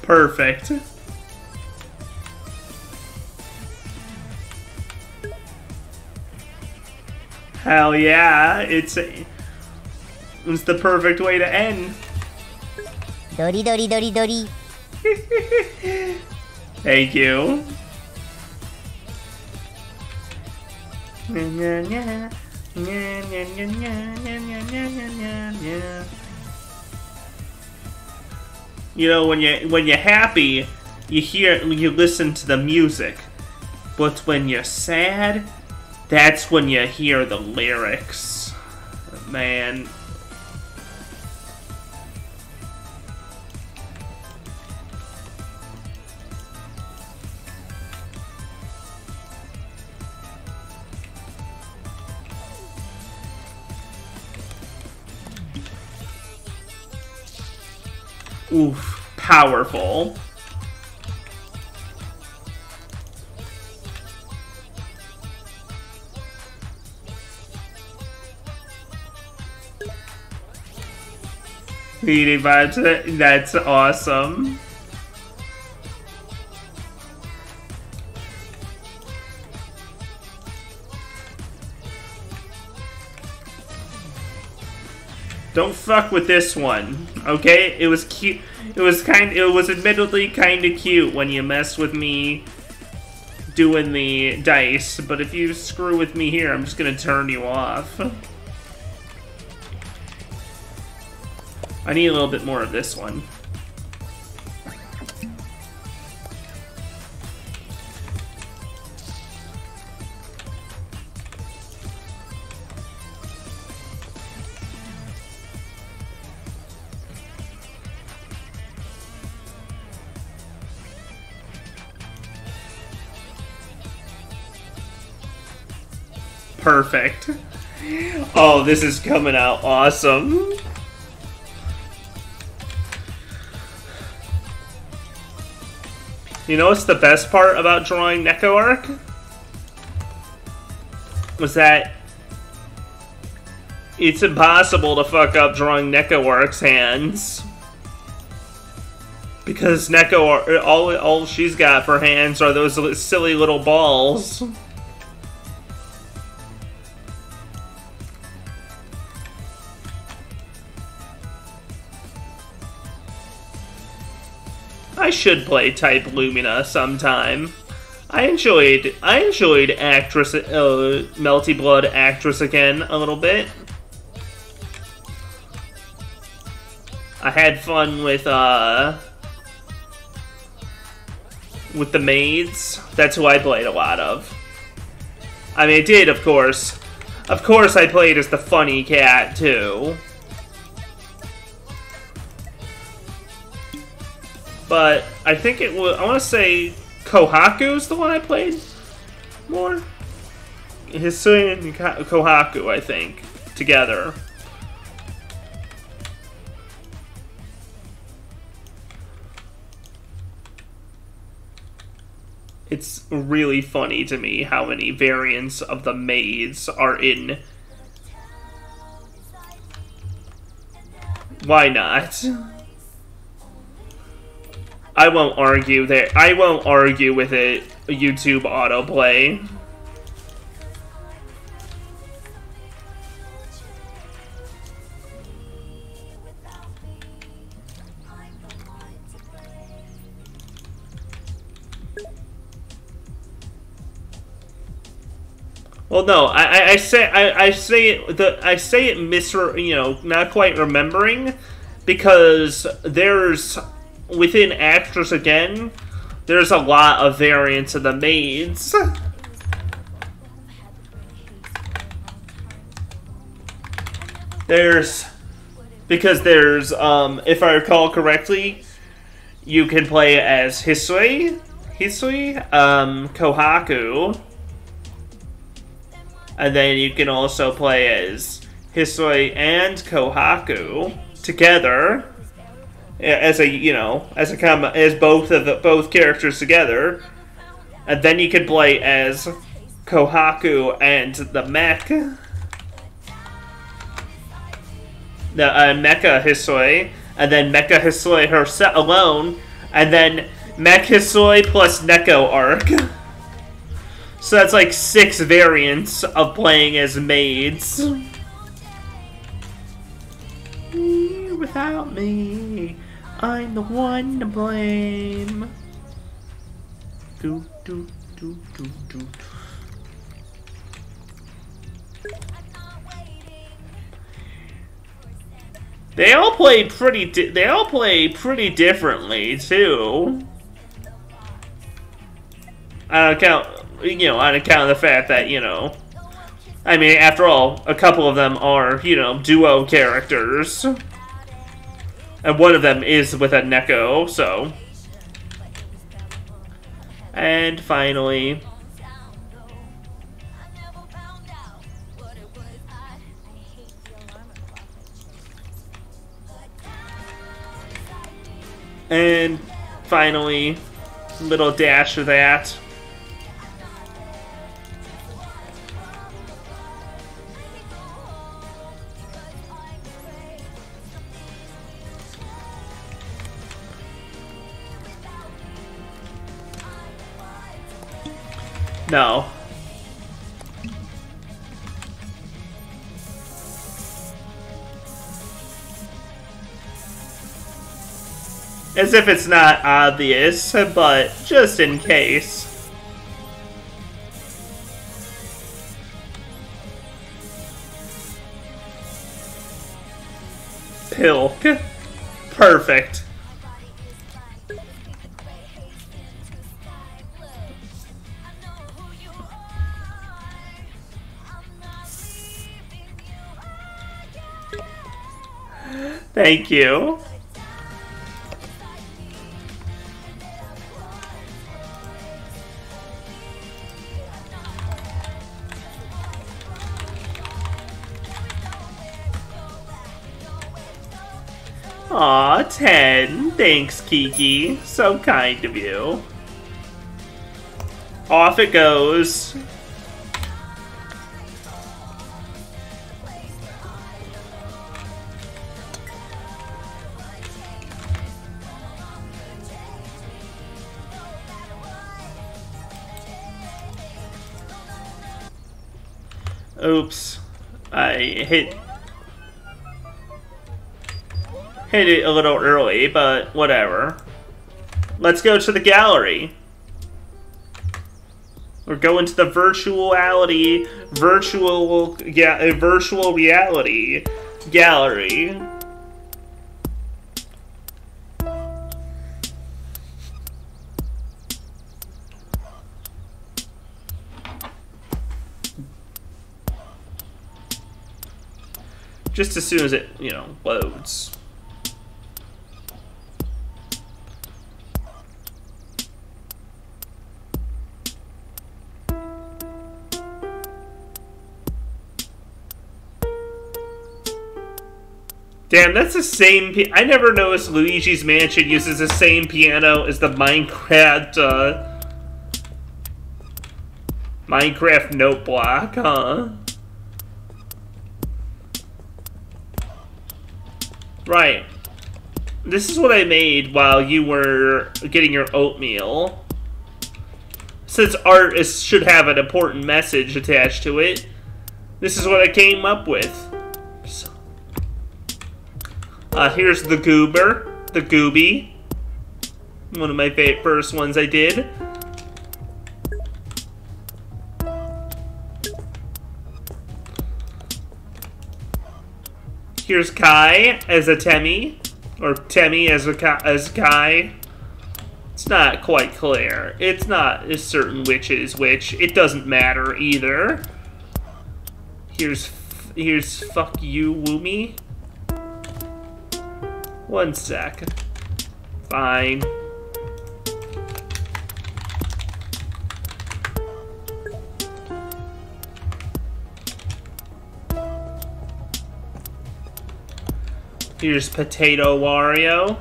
Perfect. Hell yeah, it's the perfect way to end. Dori dori dori dori. Thank you. You know, when you're happy, you listen to the music. But when you're sad, that's when you hear the lyrics. Man. Oof, powerful. Eating vibes, that's awesome. Don't fuck with this one, okay? It was cute. It was admittedly kind of cute when you mess with me doing the dice, but if you screw with me here, I'm just gonna turn you off. I need a little bit more of this one. Perfect. Oh, this is coming out awesome. You know what's the best part about drawing NecoArc? Was that it's impossible to fuck up drawing NecoArc's hands. Because NecoArc, all she's got for hands are those silly little balls. I should play Type Lumina sometime. I enjoyed Actress, Melty Blood Actress again a little bit. I had fun with with the maids. That's who I played a lot of. I mean, I did, of course. Of course I played as the funny cat, too. But I think it was, I want to say Kohaku's the one I played more. Hisui and Kohaku, I think, together. It's really funny to me how many variants of the maids are in. Why not? I won't argue that. I won't argue with it. YouTube autoplay. Well, no, I say it not quite remembering, because there's within Actress again, there's a lot of variants of the maids. There's if I recall correctly, you can play as Hisui, Kohaku. And then you can also play as Hisui and Kohaku together, as both characters together. And then you can play as Kohaku and the mech, the Mecha Hisui, and then Mecha Hisui herself alone, and then Mech Hisui plus Neko arc. So that's like 6 variants of playing as maids. Without me, I'm the one to blame. Do do do do do. They all play pretty differently too. On account of the fact that, I mean, after all, a couple of them are, duo characters. And one of them is with a Neko, so. And finally. And finally, little dash of that. No. As if it's not obvious, but just in case. Pilk. Perfect. Thank you. Aw, 10. Thanks, Kiki. So kind of you. Off it goes. Oops. I hit it a little early, but whatever. Let's go to the gallery. We're going to the virtual reality gallery. Just as soon as it, you know, loads. Damn, that's the same. I never noticed Luigi's Mansion uses the same piano as the Minecraft note block, huh? Right. This is what I made while you were getting your oatmeal. Since art should have an important message attached to it, this is what I came up with. Here's the goober, the gooby. One of my first ones I did. Here's Kai as a Temmie, or Temmie as Kai. It's not quite clear. It's not as certain which is which. It doesn't matter either. Here's fuck you, Woomy. One sec. Fine. Here's Potato Wario.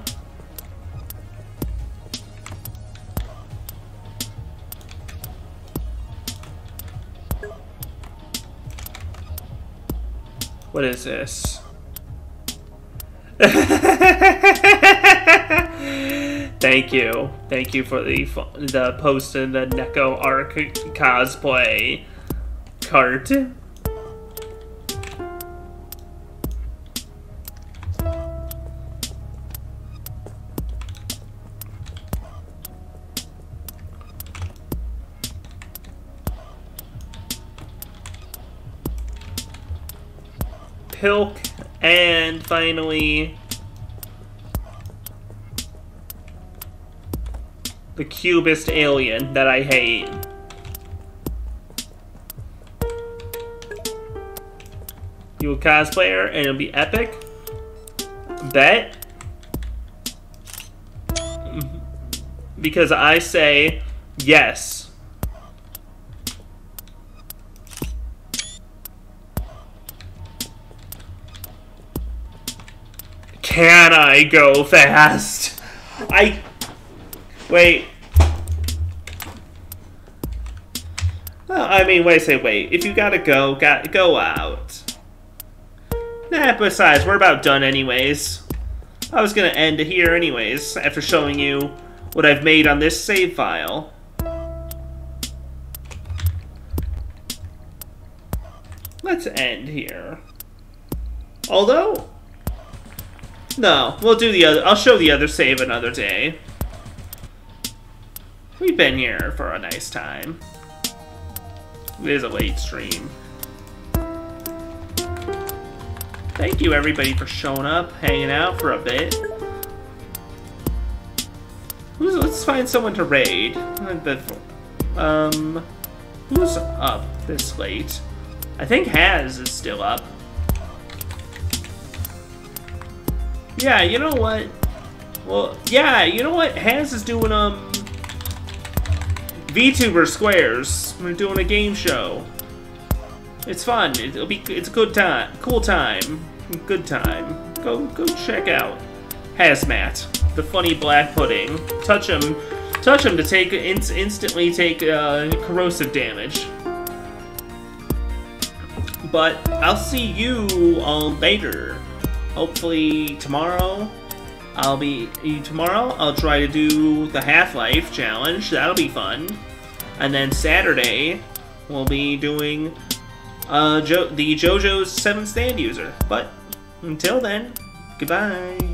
What is this? Thank you. Thank you for the post in the Neko Arc cosplay cart. Pilk, and finally the cubist alien that I hate. You a cosplayer and it'll be epic? Bet? Because I say yes. Can I go fast? Wait. Well, I mean, wait. If you gotta go, go out. Nah, besides, we're about done anyways. I was gonna end here anyways, after showing you what I've made on this save file. Let's end here. Although... no, we'll do the other. I'll show the other save another day. We've been here for a nice time. It is a late stream. Thank you everybody for showing up, hanging out for a bit. Let's find someone to raid. Who's up this late? I think Haz is still up. Yeah, you know what? Well, yeah, you know what? Haz is doing, VTuber Squares. We're doing a game show. It's fun. It's a good time. Cool time. Good time. Go check out Hazmat, the funny black pudding. Touch him to take, instantly take, corrosive damage. But I'll see you all later. Hopefully tomorrow, I'll try to do the Half-Life challenge. That'll be fun. And then Saturday, we'll be doing the JoJo's 7th Stand User. But until then, goodbye.